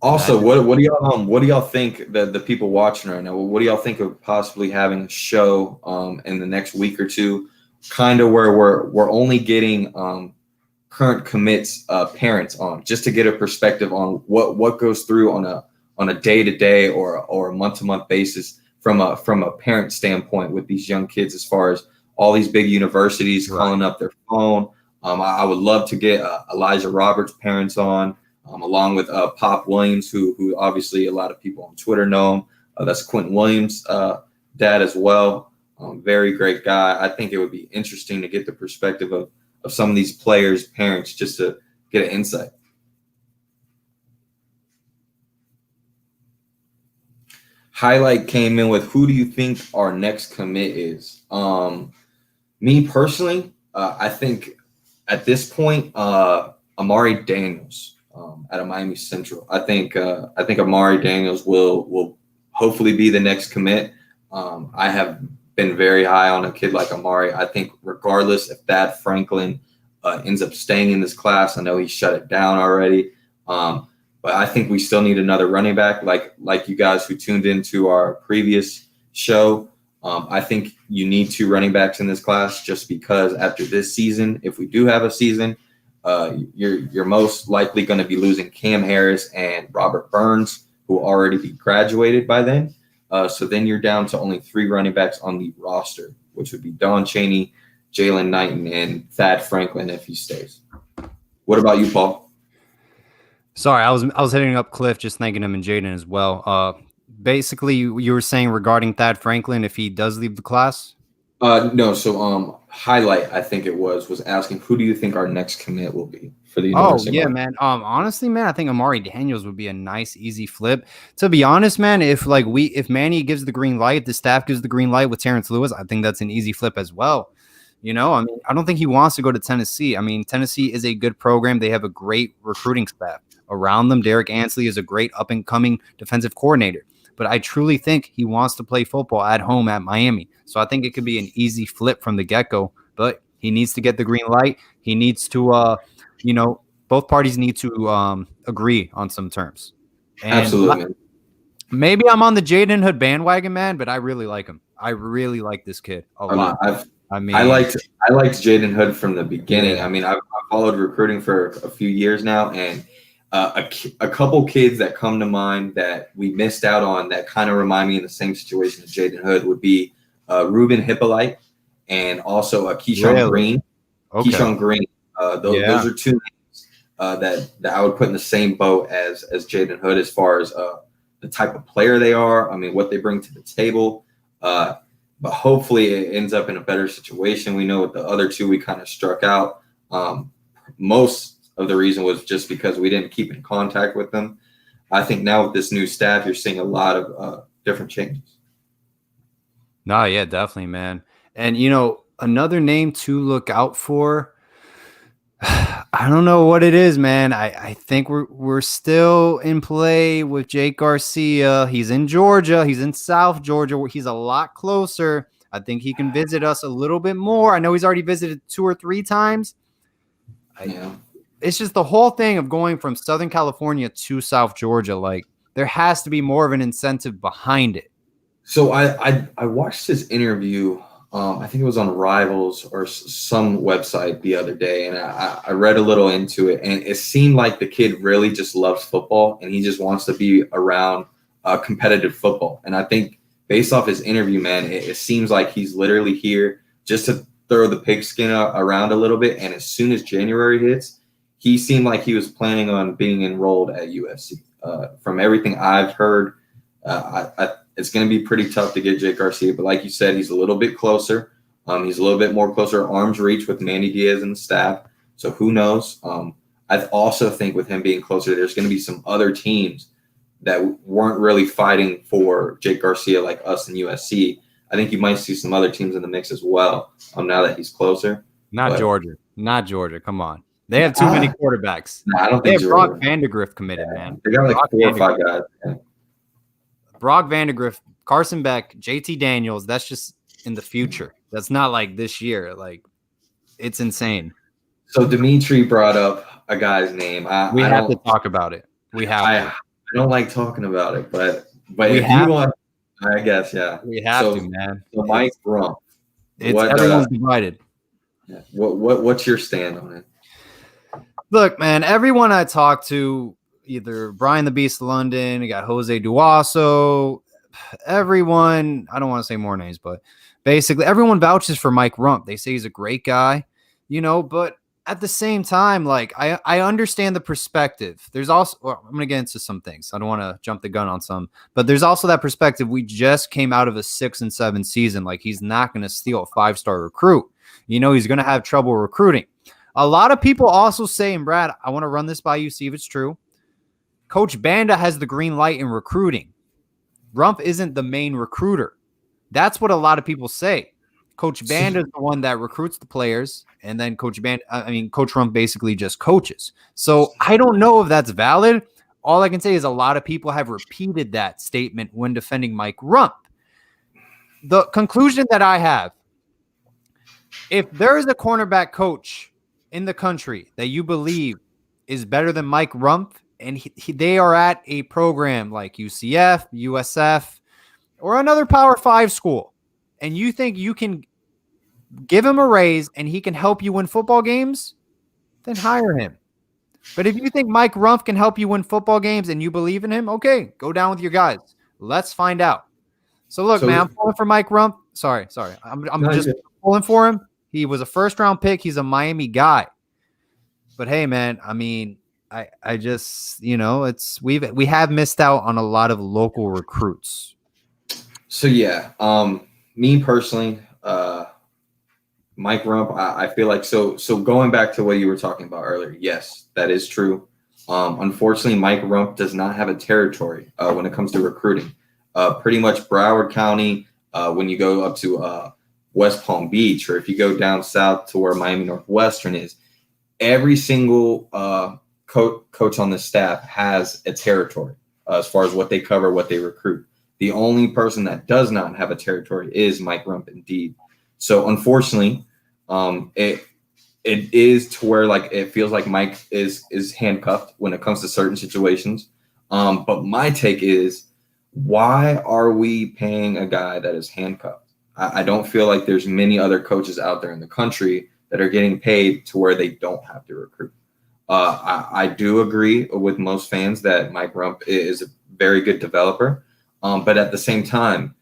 Also, what do y'all think that the people watching right now? What do y'all think of possibly having a show in the next week or two, kind of where we're only getting current commits parents on, just to get a perspective on what goes through on a day-to-day or a month-to-month basis from a parent standpoint with these young kids, as far as all these big universities calling up their phone. I would love to get Elijah Roberts' parents on, along with Pop Williams, who obviously a lot of people on Twitter know him. That's Quentin Williams' dad as well. Very great guy. I think it would be interesting to get the perspective of some of these players' parents, just to get an insight. Highlight came in with, who do you think our next commit is? Me personally, I think at this point, Amari Daniels out of Miami Central. I think Amari Daniels will hopefully be the next commit. I have been very high on a kid like Amari. I think regardless if Thad Franklin ends up staying in this class, I know he shut it down already. But I think we still need another running back, like you guys who tuned into our previous show. I think you need 2 running backs in this class, just because after this season, if we do have a season, you're most likely going to be losing Cam Harris and Robert Burns, who will already be graduated by then. So then you're down to only 3 running backs on the roster, which would be Don Chaney, Jalen Knighton, and Thad Franklin if he stays. What about you, Paul? Sorry, I was hitting up Cliff, just thanking him and Jaydon as well. Basically, you were saying regarding Thad Franklin, if he does leave the class? No. So Highlight, I think it was asking, who do you think our next commit will be for the University? Oh, yeah, man. Honestly, man, I think Amari Daniels would be a nice, easy flip. To be honest, man, if Manny gives the green light, the staff gives the green light with Terrence Lewis, I think that's an easy flip as well. I mean, I don't think he wants to go to Tennessee. I mean, Tennessee is a good program. They have a great recruiting staff around them. Derek Ansley is a great up-and-coming defensive coordinator. But I truly think he wants to play football at home at Miami. So I think it could be an easy flip from the get-go. But he needs to get the green light. He needs to, both parties need to agree on some terms. And absolutely. Maybe I'm on the Jaydon Hood bandwagon, man, but I really like him. I really like this kid a lot. I liked Jaydon Hood from the beginning. Yeah. I mean, I've followed recruiting for a few years now, and a couple kids that come to mind that we missed out on that kind of remind me in the same situation as Jaydon Hood would be Ruben Hippolyte and also Keyshawn Green. Okay. Keyshawn Green. Those are 2 names that I would put in the same boat as Jaydon Hood, as far as the type of player they are. I mean, what they bring to the table. But hopefully it ends up in a better situation. We know with the other 2 we kind of struck out. Most of the reason was just because we didn't keep in contact with them. I think now with this new staff, you're seeing a lot of different changes. No, yeah, definitely, man. And, another name to look out for, I don't know what it is, man. I think we're still in play with Jake Garcia. He's in Georgia. He's in South Georgia, where he's a lot closer. I think he can visit us a little bit more. I know he's already visited 2 or 3 times. It's just the whole thing of going from Southern California to South Georgia. Like, there has to be more of an incentive behind it. So I watched his interview. I think it was on Rivals or some website the other day, and I read a little into it, and it seemed like the kid really just loves football, and he just wants to be around competitive football. And I think based off his interview, man, it seems like he's literally here just to throw the pigskin around a little bit. And as soon as January hits, he seemed like he was planning on being enrolled at USC. From everything I've heard, it's going to be pretty tough to get Jake Garcia, but like you said, he's a little bit closer. He's a little bit more closer arm's reach with Manny Diaz and the staff. So who knows? I also think with him being closer, there's going to be some other teams that weren't really fighting for Jake Garcia like us and USC. I think you might see some other teams in the mix as well. Now that he's closer. Not Georgia. Come on. They have too many quarterbacks. I don't think Brock Vandegrift committed, man. They got like 4 or 5 guys. Yeah. Brock Vandegrift, Carson Beck, JT Daniels, that's just in the future. That's not like this year. Like, it's insane. So Dimitri brought up a guy's name. We have to talk about it. I don't like talking about it, but if you want, I guess, yeah. We have to, man. So Mike Rump. Everyone's divided. Yeah. What's your stand on it? Look, man, everyone I talked to, either Brian the Beast London, you got Jose Duaso, everyone, I don't want to say more names, but basically everyone vouches for Mike Rump. They say he's a great guy, but at the same time, like, I understand the perspective. There's also, I'm going to get into some things. I don't want to jump the gun on some, but there's also that perspective. We just came out of a 6-7 season. Like, he's not going to steal a 5-star recruit. He's going to have trouble recruiting. A lot of people also say, and Brad, I want to run this by you, see if it's true. Coach Banda has the green light in recruiting. Rump isn't the main recruiter. That's what a lot of people say. Coach Banda is the one that recruits the players, and then Coach Rump basically just coaches. So I don't know if that's valid. All I can say is a lot of people have repeated that statement when defending Mike Rump. The conclusion that I have, if there is a cornerback coach in the country that you believe is better than Mike Rump, and they are at a program like UCF, USF, or another Power 5 school, and you think you can give him a raise and he can help you win football games, then hire him. But if you think Mike Rump can help you win football games and you believe in him, okay, go down with your guys. Let's find out. So look, man, I'm pulling for Mike Rump. Sorry. I'm just pulling for him. He was a first-round pick. He's a Miami guy. But hey, man, I mean, I just, we have missed out on a lot of local recruits. So yeah, me personally, Mike Rump, I feel like so going back to what you were talking about earlier, yes, that is true. Unfortunately, Mike Rump does not have a territory when it comes to recruiting. Pretty much Broward County, when you go up to West Palm Beach, or if you go down south to where Miami Northwestern is, every single coach on the staff has a territory as far as what they cover, what they recruit. The only person that does not have a territory is Mike Rump, indeed. So unfortunately, it is to where, like, it feels like Mike is handcuffed when it comes to certain situations. But my take is, why are we paying a guy that is handcuffed? I don't feel like there's many other coaches out there in the country that are getting paid to where they don't have to recruit. I do agree with most fans that Mike Rump is a very good developer. But at the same time,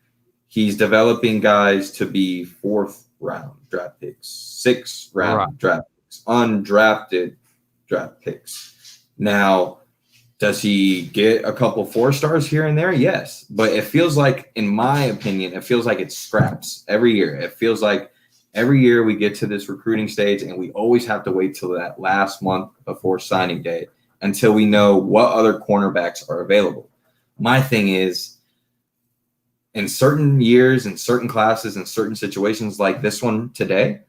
he's developing guys to be 4th-round draft picks, 6th-round draft picks, undrafted draft picks. Now, does he get a couple 4-stars here and there? Yes. But it feels like, in my opinion, it's scraps every year. It feels like every year we get to this recruiting stage and we always have to wait till that last month before signing day until we know what other cornerbacks are available. My thing is, in certain years, in certain classes, in certain situations like this one today,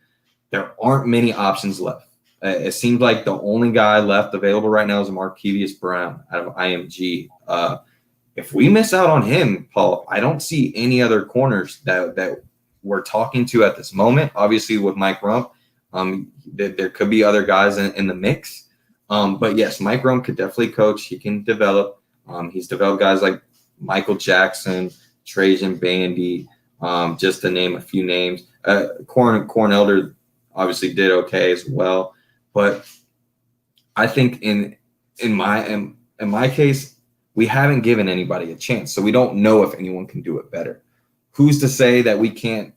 there aren't many options left. It seems like the only guy left available right now is Markevius Brown out of IMG. If we miss out on him, Paul, I don't see any other corners that we're talking to at this moment. Obviously, with Mike Rump, there could be other guys in the mix. But yes, Mike Rump could definitely coach. He can develop. He's developed guys like Michael Jackson, Trajan Bandy, just to name a few names. Corn Elder obviously did okay as well. But I think in my case, we haven't given anybody a chance, so we don't know if anyone can do it better. Who's to say that we can't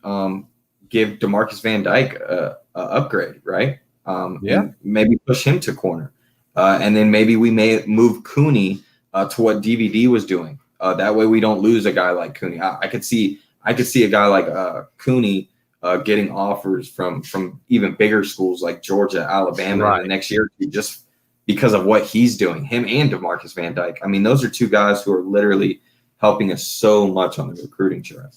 give DeMarcus Van Dyke a upgrade, right? And maybe push him to corner, and then maybe we may move Cooney to what DVD was doing. That way, we don't lose a guy like Cooney. I could see a guy like Cooney getting offers from even bigger schools like Georgia, Alabama in the next year, just because of what he's doing, him and DeMarcus Van Dyke. I mean, those are two guys who are literally helping us so much on the recruiting trail.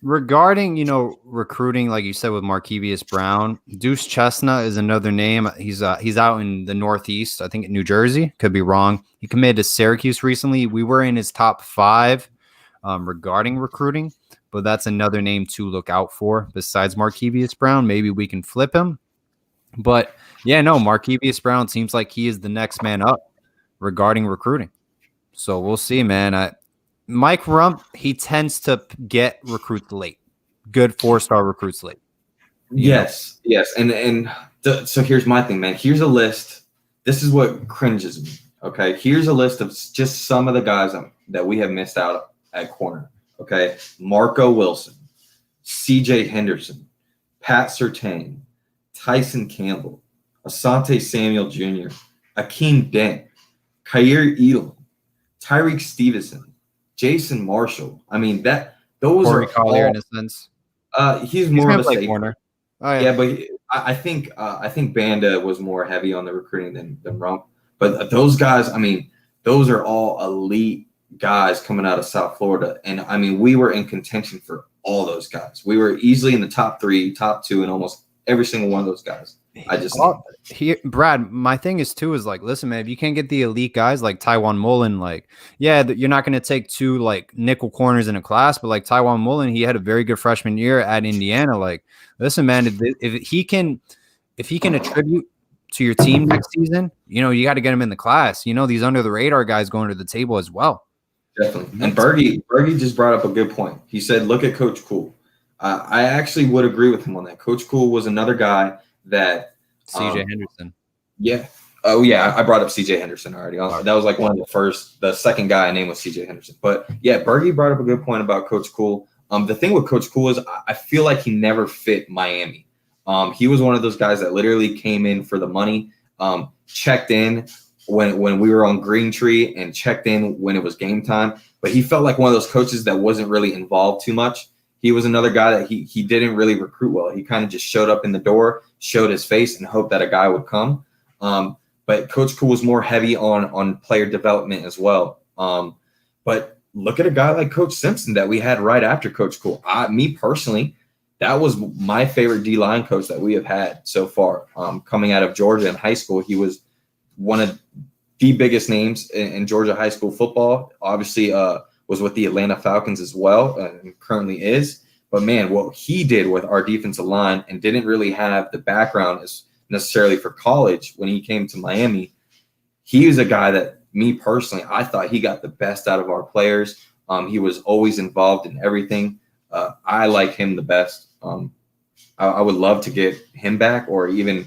Regarding, recruiting, like you said, with Markevius Brown, Deuce Chestnut is another name. He's out in the Northeast, I think in New Jersey. Could be wrong. He committed to Syracuse recently. We were in his top 5 regarding recruiting, but that's another name to look out for besides Markevius Brown. Maybe we can flip him. But yeah, no, Markevius Brown seems like he is the next man up regarding recruiting. So we'll see, man. Mike Rump, he tends to get recruits late. Good 4-star recruits late. Yes. And so here's my thing, man. Here's a list. This is what cringes me. Okay. Here's a list of just some of the guys that we have missed out at corner. Okay. Marco Wilson, CJ Henderson, Pat Surtain, Tyson Campbell, Asante Samuel Jr., Akeem Dent, Khair Elam, Tyreek Stevenson, Jason Marshall. I mean, those Corey are Collier all, in a sense. He's more of a safe corner. Oh, yeah, but I think Banda was more heavy on the recruiting than Rump. But those guys, I mean, those are all elite guys coming out of South Florida. And, I mean, we were in contention for all those guys. We were easily in the top 3, top 2, and almost every single one of those guys. Brad, my thing is too is like, listen, man, if you can't get the elite guys like Tywon Mullen, like, yeah, you're not going to take 2 like nickel corners in a class, but like Tywon Mullen, he had a very good freshman year at Indiana. Like, listen, man, if he can attribute to your team next season, you got to get him in the class. These under the radar guys going to the table as well. Definitely. And Bergie just brought up a good point. He said, look at Coach Cool. I actually would agree with him on that. Coach Cool was another guy that CJ Henderson. Yeah. Oh, yeah. I brought up CJ Henderson already. That was like one of the second guy I named was CJ Henderson. But yeah, Bergie brought up a good point about Coach Cool. The thing with Coach Cool is I feel like he never fit Miami. He was one of those guys that literally came in for the money, checked in when we were on Green Tree and checked in when it was game time. But he felt like one of those coaches that wasn't really involved too much. He was another guy that he didn't really recruit well. He kind of just showed up in the door, showed his face, and hoped that a guy would come. But Coach Cool was more heavy on player development as well. But look at a guy like Coach Simpson that we had right after Coach Cool. Me personally, that was my favorite D-line coach that we have had so far. Coming out of Georgia in high school, he was one of the biggest names in Georgia high school football. Obviously, was with the Atlanta Falcons as well, and currently is. But, man, what he did with our defensive line and didn't really have the background as necessarily for college when he came to Miami, he was a guy that, me personally, I thought he got the best out of our players. He was always involved in everything. I like him the best. I would love to get him back, or even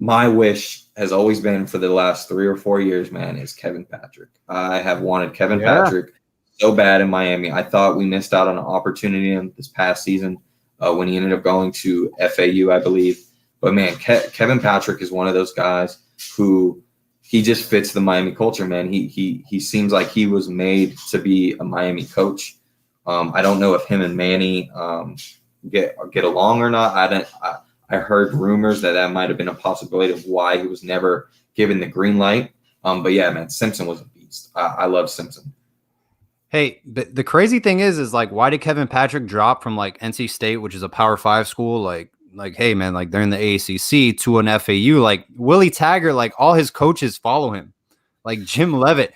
my wish has always been for the last 3 or 4 years, man, is Kevin Patrick. I have wanted Kevin Patrick so bad in Miami. I thought we missed out on an opportunity in this past season when he ended up going to FAU, I believe. But, man, Kevin Patrick is one of those guys who he just fits the Miami culture, man. He seems like he was made to be a Miami coach. I don't know if him and Manny get along or not. I heard rumors that might have been a possibility of why he was never given the green light. But, yeah, man, Simpson was a beast. I love Simpson. Hey, but the crazy thing is like, why did Kevin Patrick drop from like NC State, which is a Power 5 school, like like, hey man, like they're in the ACC to an FAU. Like Willie Taggart, like all his coaches follow him. Like Jim Leavitt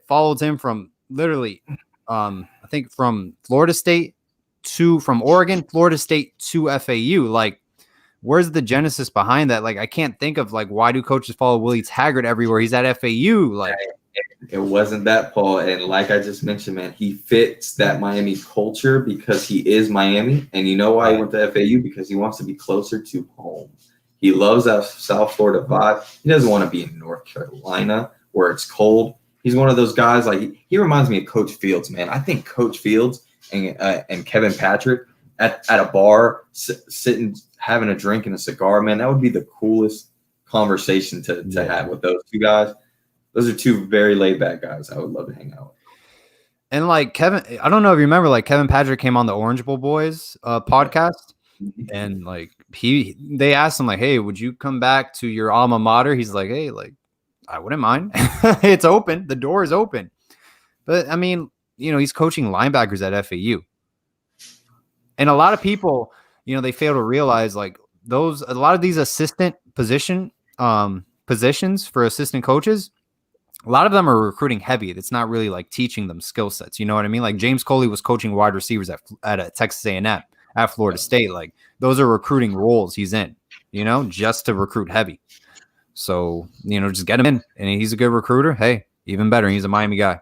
followed him from literally, I think from Oregon, Florida State to FAU. Like, where's the genesis behind that? Like, I can't think of like why do coaches follow Willie Taggart everywhere? He's at FAU. Like, it wasn't that, Paul. And like I just mentioned, man, he fits that Miami culture because he is Miami. And you know why he went to FAU? Because he wants to be closer to home. He loves that South Florida vibe. He doesn't want to be in North Carolina where it's cold. He's one of those guys, like he reminds me of Coach Fields, man. I think Coach Fields and Kevin Patrick at a bar sitting having a drink and a cigar, man, that would be the coolest conversation to have with those two guys. Those are two very laid back guys I would love to hang out with. And like Kevin, I don't know if you remember, like Kevin Patrick came on the Orange Bowl Boys podcast, and like they asked him like, hey, would you come back to your alma mater? He's like, hey, like I wouldn't mind. It's open. The door is open. But I mean, you know, he's coaching linebackers at FAU. And a lot of people, you know, they fail to realize like a lot of these assistant positions for assistant coaches, a lot of them are recruiting heavy. It's not really like teaching them skill sets. You know what I mean? Like James Coley was coaching wide receivers at Texas A&M, at Florida State. Like those are recruiting roles he's in, you know, just to recruit heavy. So, you know, just get him in, and he's a good recruiter. Hey, even better. He's a Miami guy.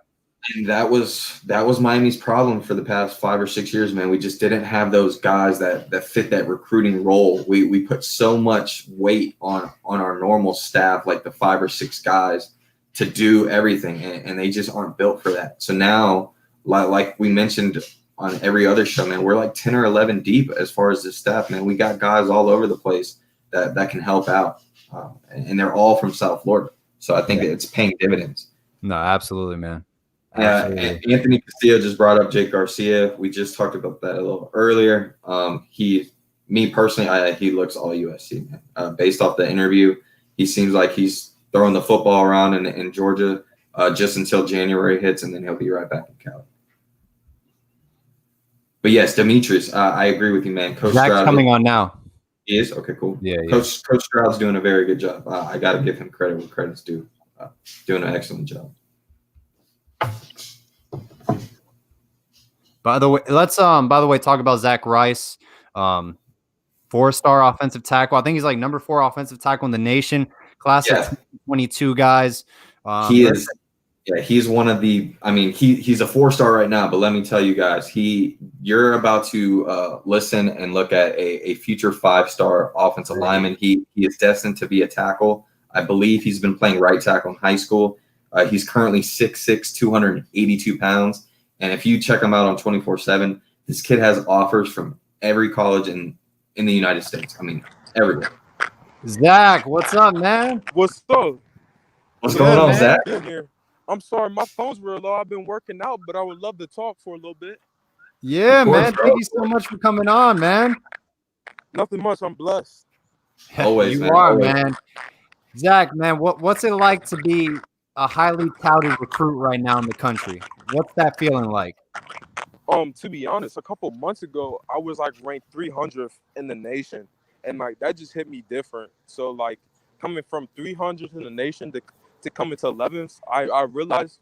And that was Miami's problem for the past 5 or 6 years, man. We just didn't have those guys that fit that recruiting role. We put so much weight on our normal staff, like the 5 or 6 guys, to do everything, and they just aren't built for that. So now, like we mentioned on every other show, man, we're like 10 or 11 deep as far as the staff, man. We got guys all over the place that can help out, and they're all from South Florida. So I think it's paying dividends. No, absolutely, man. Yeah, Anthony Castillo just brought up Jake Garcia. We just talked about that a little earlier. Me personally, he looks all USC, man. Based off the interview, he seems like he's throwing the football around in Georgia just until January hits, and then he'll be right back in Cali. But yes, Demetrius, I agree with you, man. Coach Zach's Stroud coming on now. He is? Okay, cool. Yeah. Coach Stroud's doing a very good job. I got to give him credit where credit's due. Doing an excellent job. By the way, let's talk about Zach Rice, 4-star offensive tackle. I think he's like number 4 offensive tackle in the nation. Class of 22 guys. He is. Yeah, he's one of the. I mean, he's a 4-star right now. But let me tell you guys, you're about to listen and look at a future 5-star offensive lineman. He is destined to be a tackle. I believe he's been playing right tackle in high school. He's currently 6'6", 282 pounds. And if you check him out on 24/7, this kid has offers from every college in the United States. I mean, everywhere. Zach, what's up, man? What's up? What's going on, man? Zach? I'm sorry, my phone's real low. I've been working out, but I would love to talk for a little bit. Yeah, course, man. bro. Thank you so much for coming on, man. Nothing much. I'm blessed. Always, you man. are, Always. man. Zach, man, what's it like to be a highly touted recruit right now in the country? What's that feeling like? To be honest, a couple months ago, I was like ranked 300th in the nation, and like that just hit me different. So like coming from 300th in the nation to coming to 11th, I realized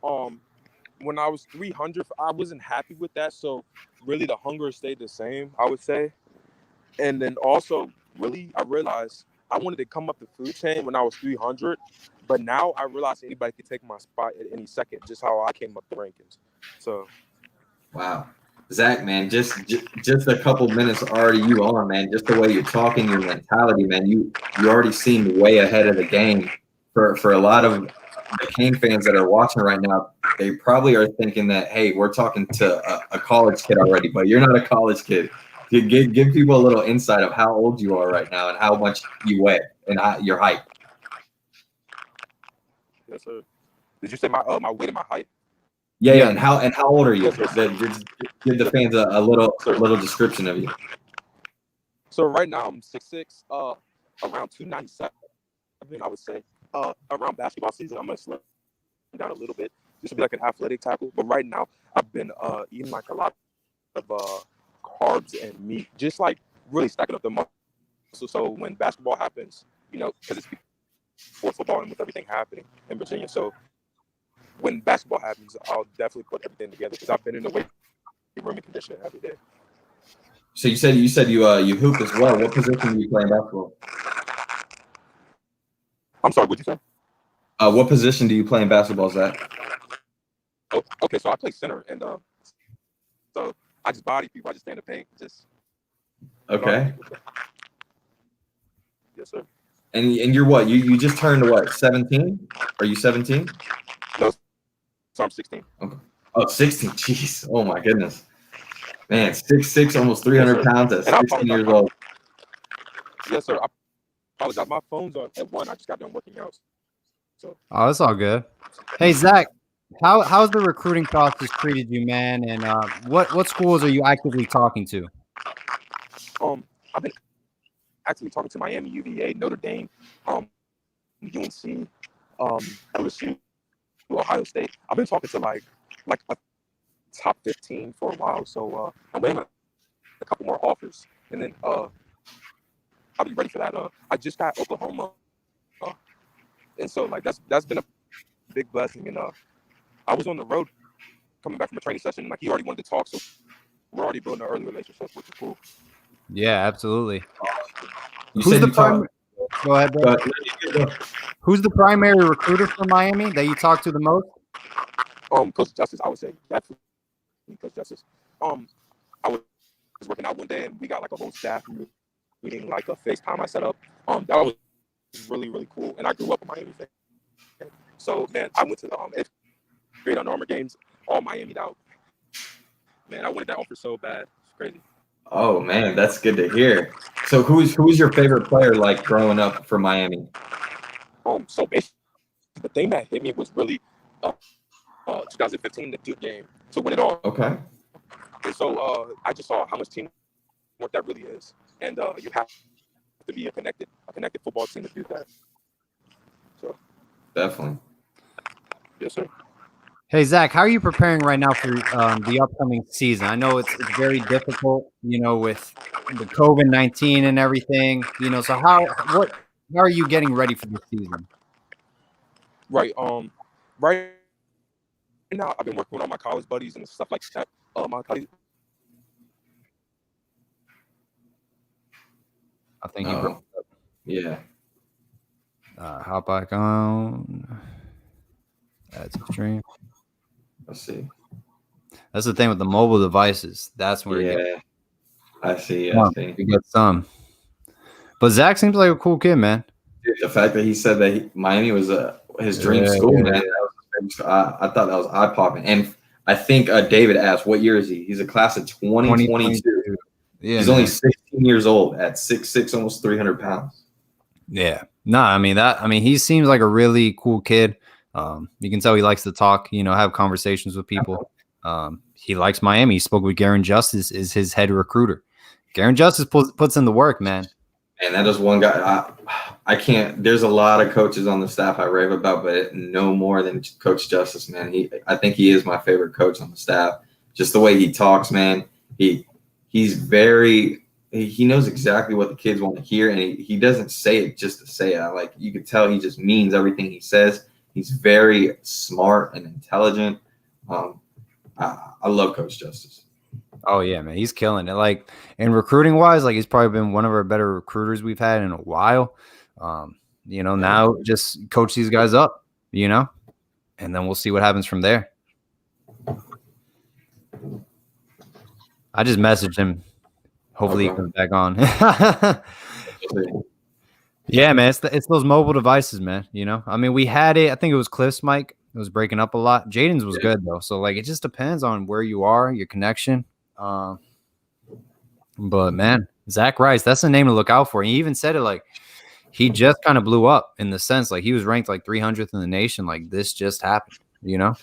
when I was 300th, I wasn't happy with that. So really, the hunger stayed the same, I would say. And then also, really, I realized I wanted to come up the food chain when I was 300, but now I realize anybody could take my spot at any second, just how I came up the rankings. So, wow, Zach, man, just a couple minutes already you on, man. Just the way you're talking, your mentality, man. You already seem way ahead of the game. For a lot of the Kane fans that are watching right now, they probably are thinking that, hey, we're talking to a college kid already, but you're not a college kid. Give people a little insight of how old you are right now and how much you weigh and your height. yes, sir. Did you say my weight and my height? Yeah. And how old are you? Yes, sir. Just give the fans a little description of you. So right now I'm 6'6", around 297, I would say. Around basketball season, I'm gonna slow down a little bit just to be like an athletic tackle. But right now, I've been eating like a lot of carbs and meat, just like really stacking up the muscle. So when basketball happens, because it's before football and with everything happening in Virginia. So when basketball happens, I'll definitely put everything together because I've been in the weight room and conditioning every day. So you said you hoop as well. What position do you play in basketball? I'm sorry, what'd you say? What position do you play in basketball, Zach? Oh, okay, so I play center, and so I just body people. I just stand in the paint, just. Okay. Yes, sir. And you're what? You just turned what? 17? Are you 17? No, so I'm 16. Okay. Oh, 16. Jeez. Oh my goodness. Man, 6'6", almost 300 pounds at 16 years old. Yes, sir. I apologize. My phone's on at 1. I just got done working out. So. Oh, that's all good. Hey, Zach, how's the recruiting process treated you, man? And what schools are you actively talking to? I've been actively talking to Miami, UVA, Notre Dame, UNC, LSU, Ohio State. I've been talking to like a top 15 for a while. So I'm waiting on a couple more offers, and then I'll be ready for that. I just got Oklahoma, and so like that's been a big blessing. And I was on the road coming back from a training session, and like he already wanted to talk, so we're already building an early relationship, which is cool. Yeah, absolutely. Who's the primary? Go ahead, bro. Who's the primary recruiter for Miami that you talk to the most? Coach Justice, I would say. Definitely Coach Justice. I was working out one day, and we got like a whole staff meeting, like a FaceTime I set up. That was really, really cool. And I grew up a Miami fan. So, man, I went to the 8th Under Armour games, all Miami'd out. Man, I wanted that offer so bad. It's crazy. Oh man, that's good to hear. So who's your favorite player like growing up for Miami? So basically the thing that hit me was really 2015, the Duke game, to win it all. Okay. And so I just saw how much teamwork that really is, and you have to be a connected football team to do that. So definitely. Yes, sir. Hey, Zach, how are you preparing right now for the upcoming season? I know it's very difficult, with the COVID-19 and everything, so how are you getting ready for this season? Right. Right now, I've been working with all my college buddies and stuff like that. My colleagues. I think you broke up. Yeah. Hop back on. That's a stream. Let's see. That's the thing with the mobile devices. That's where I see. You get some. But Zach seems like a cool kid, man. Dude, the fact that he said that Miami was his dream school, man. I thought that was eye-popping. And I think David asked, what year is he? He's a class of 2022. Yeah, he's only 16 years old at 6'6", almost 300 pounds. Yeah. No, I mean, he seems like a really cool kid. You can tell he likes to talk, have conversations with people. He likes Miami. He spoke with Garen Justice, is his head recruiter. Garen Justice puts in the work, man. And that is one guy. I can't. There's a lot of coaches on the staff I rave about, but no more than Coach Justice, man. I think he is my favorite coach on the staff. Just the way he talks, man. He's very. He knows exactly what the kids want to hear, and he doesn't say it just to say it. Like, you can tell he just means everything he says. He's very smart and intelligent. I love Coach Justice. Oh yeah, man, he's killing it. Like, in recruiting wise, like, he's probably been one of our better recruiters we've had in a while. Now just coach these guys up, and then we'll see what happens from there. I just messaged him. Hopefully he comes back on. Yeah, man, it's those mobile devices, man. I mean, we had it. I think it was Cliff's mic. It was breaking up a lot. Jaydon's was good though. So like, it just depends on where you are, your connection. But man, Zach Rice, that's the name to look out for. He even said it like he just kind of blew up in the sense like he was ranked like 300th in the nation. Like, this just happened, Yeah,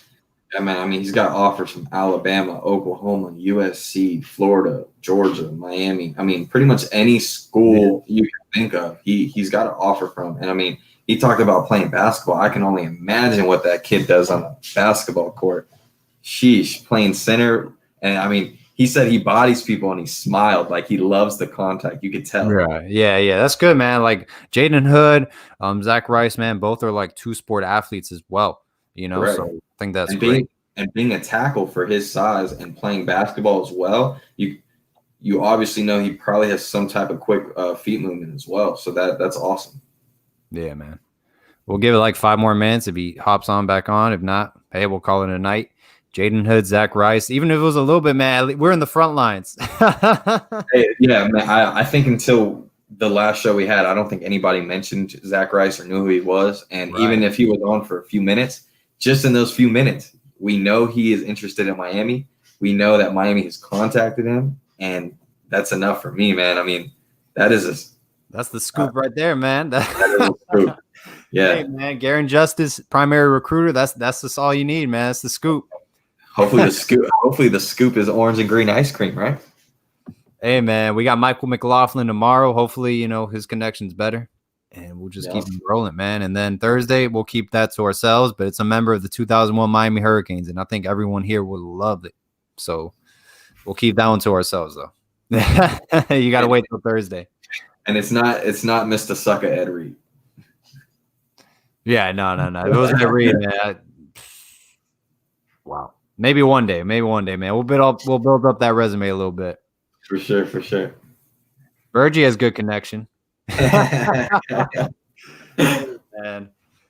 man. I mean, he's got offers from Alabama, Oklahoma, USC, Florida, Georgia, Miami. I mean, pretty much any school you can think of, he's got an offer from. And I mean, he talked about playing basketball. I can only imagine what that kid does on a basketball court. Sheesh, playing center. And I mean, he said he bodies people and he smiled like he loves the contact. You could tell. Right. Yeah. That's good, man. Like Jaydon Hood, Zach Rice, man, both are like two-sport athletes as well. You know, Correct. so I think that's And great. being a tackle for his size and playing basketball as well, you obviously know he probably has some type of quick feet movement as well. So that's awesome. Yeah, man. We'll give it like 5 more minutes if he hops on back on. If not, hey, we'll call it a night. Jaydon Hood, Zach Rice. Even if it was a little bit, man, we're in the front lines. Hey, yeah, man. I think until the last show we had, I don't think anybody mentioned Zach Rice or knew who he was. And Right. even if he was on for a few minutes, just in those few minutes, we know he is interested in Miami. We know that Miami has contacted him, and that's enough for me, man. I mean, that's the scoop right there, man. that is a scoop. Yeah. Hey, man, Garen Justice, primary recruiter. That's just all you need, man. That's the scoop. Hopefully the scoop is orange and green ice cream, right? Hey, man, we got Michael McLaughlin tomorrow. Hopefully, you know, his connection's better. And we'll just keep him rolling, man. And then Thursday, we'll keep that to ourselves. But it's a member of the 2001 Miami Hurricanes. And I think everyone here will love it. So we'll keep that one to ourselves, though. You got to wait till Thursday. And it's not Mr. Sucker Ed Reed. Yeah, no. If it was Ed Reed, man. Wow. Maybe one day, man. We'll build up that resume a little bit. For sure. Virgie has good connection. Man.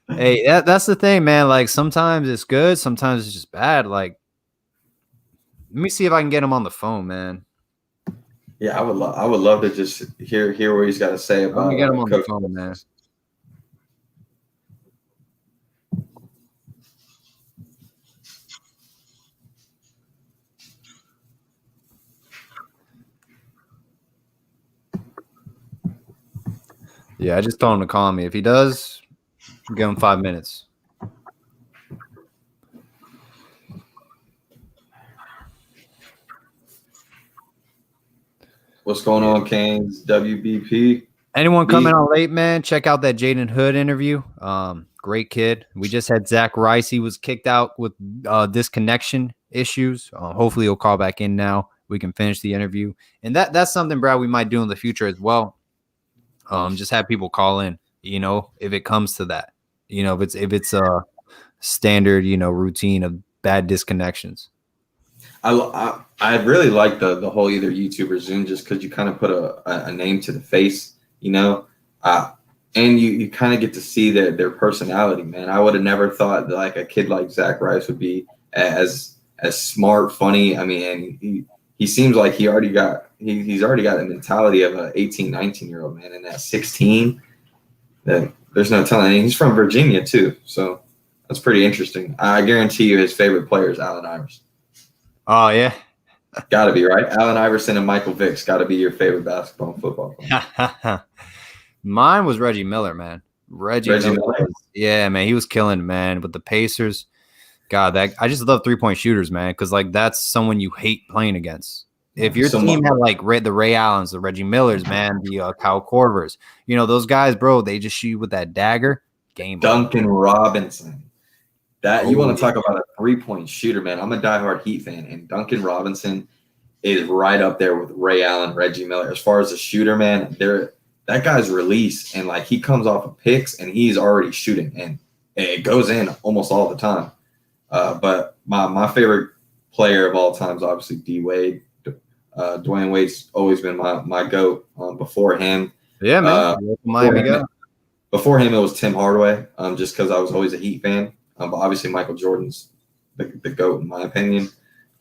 Hey, that's the thing, man. Like sometimes it's good, sometimes it's just bad. Like, let me see if I can get him on the phone, man. Yeah, I would love to just hear what he's got to say about. Let me get him on the Coach. phone, man. Yeah, I just told him to call me. If he does, give him 5 minutes. What's going on, Canes? WBP. Anyone coming on late, man, check out that Jaydon Hood interview. Great kid. We just had Zach Rice. He was kicked out with disconnection issues. Hopefully he'll call back in now. We can finish the interview. And that's something, Brad, we might do in the future as well. Just have people call in, you know, if it comes to that, you know, if it's a standard, you know, routine of bad disconnections. I really like the whole either YouTube or Zoom just because you kind of put a name to the face, you know, and you kind of get to see their personality, man. I would have never thought that like a kid like Zach Rice would be as smart, funny. I mean, and he seems like he's already got the mentality of an 18, 19-year-old, man. And at 16, that there's no telling. And he's from Virginia too, so that's pretty interesting. I guarantee you his favorite player is Allen Iverson. Oh, yeah. Got to be, right? Allen Iverson and Michael Vick's got to be your favorite basketball and football player. Mine was Reggie Miller, man. Reggie Miller. Miller. Yeah, man. He was killing, man, with the Pacers. God, I just love three-point shooters, man, because, like, that's someone you hate playing against. If your team had, like, the Ray Allens, the Reggie Millers, man, the Kyle Korvers, you know, those guys, bro, they just shoot with that dagger. Game. Duncan Robinson. You want to talk about a three-point shooter, man. I'm a diehard Heat fan, and Duncan Robinson is right up there with Ray Allen, Reggie Miller. As far as a shooter, man, that guy's release, and, like, he comes off of picks, and he's already shooting, and it goes in almost all the time. But my favorite player of all time is obviously D Wade. Dwayne Wade's always been my GOAT. Before him, yeah, man. Before him, it was Tim Hardaway. Just because I was always a Heat fan. But obviously Michael Jordan's the GOAT in my opinion.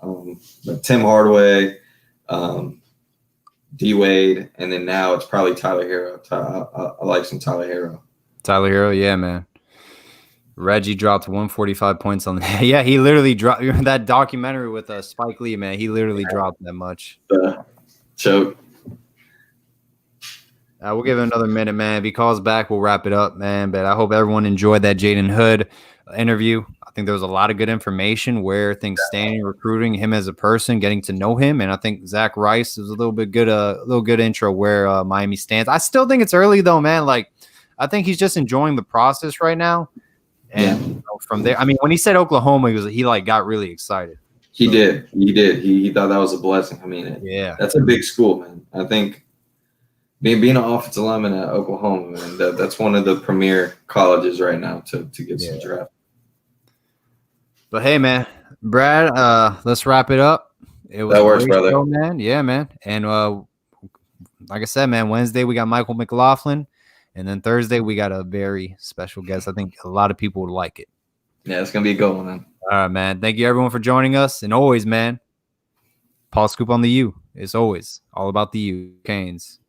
But Tim Hardaway, D Wade, and then now it's probably Tyler Hero. I like some Tyler Hero. Tyler Hero, yeah, man. Reggie dropped 145 points on the. Yeah, he literally dropped that documentary with Spike Lee, man. He literally dropped that much. Choke. We'll give it another minute, man. If he calls back, we'll wrap it up, man. But I hope everyone enjoyed that Jaydon Hood interview. I think there was a lot of good information where things stand in recruiting him as a person, getting to know him, and I think Zach Rice is a little good intro where Miami stands. I still think it's early though, man. Like I think he's just enjoying the process right now, and you know, from there, I mean, when he said Oklahoma, he got really excited. He did. He thought that was a blessing. I mean, that's a big school, man. I think being an offensive lineman at Oklahoma, man, that's one of the premier colleges right now to get some draft. But hey, man, Brad, let's wrap it up. It was that works, a great brother. show, man. Yeah, man. And like I said, man, Wednesday we got Michael McLaughlin, and then Thursday we got a very special guest. I think a lot of people would like it. Yeah, it's gonna be a good one, man. All right, man. Thank you everyone for joining us, and always, man, Paul Scoop on the U. It's always all about the U. Canes.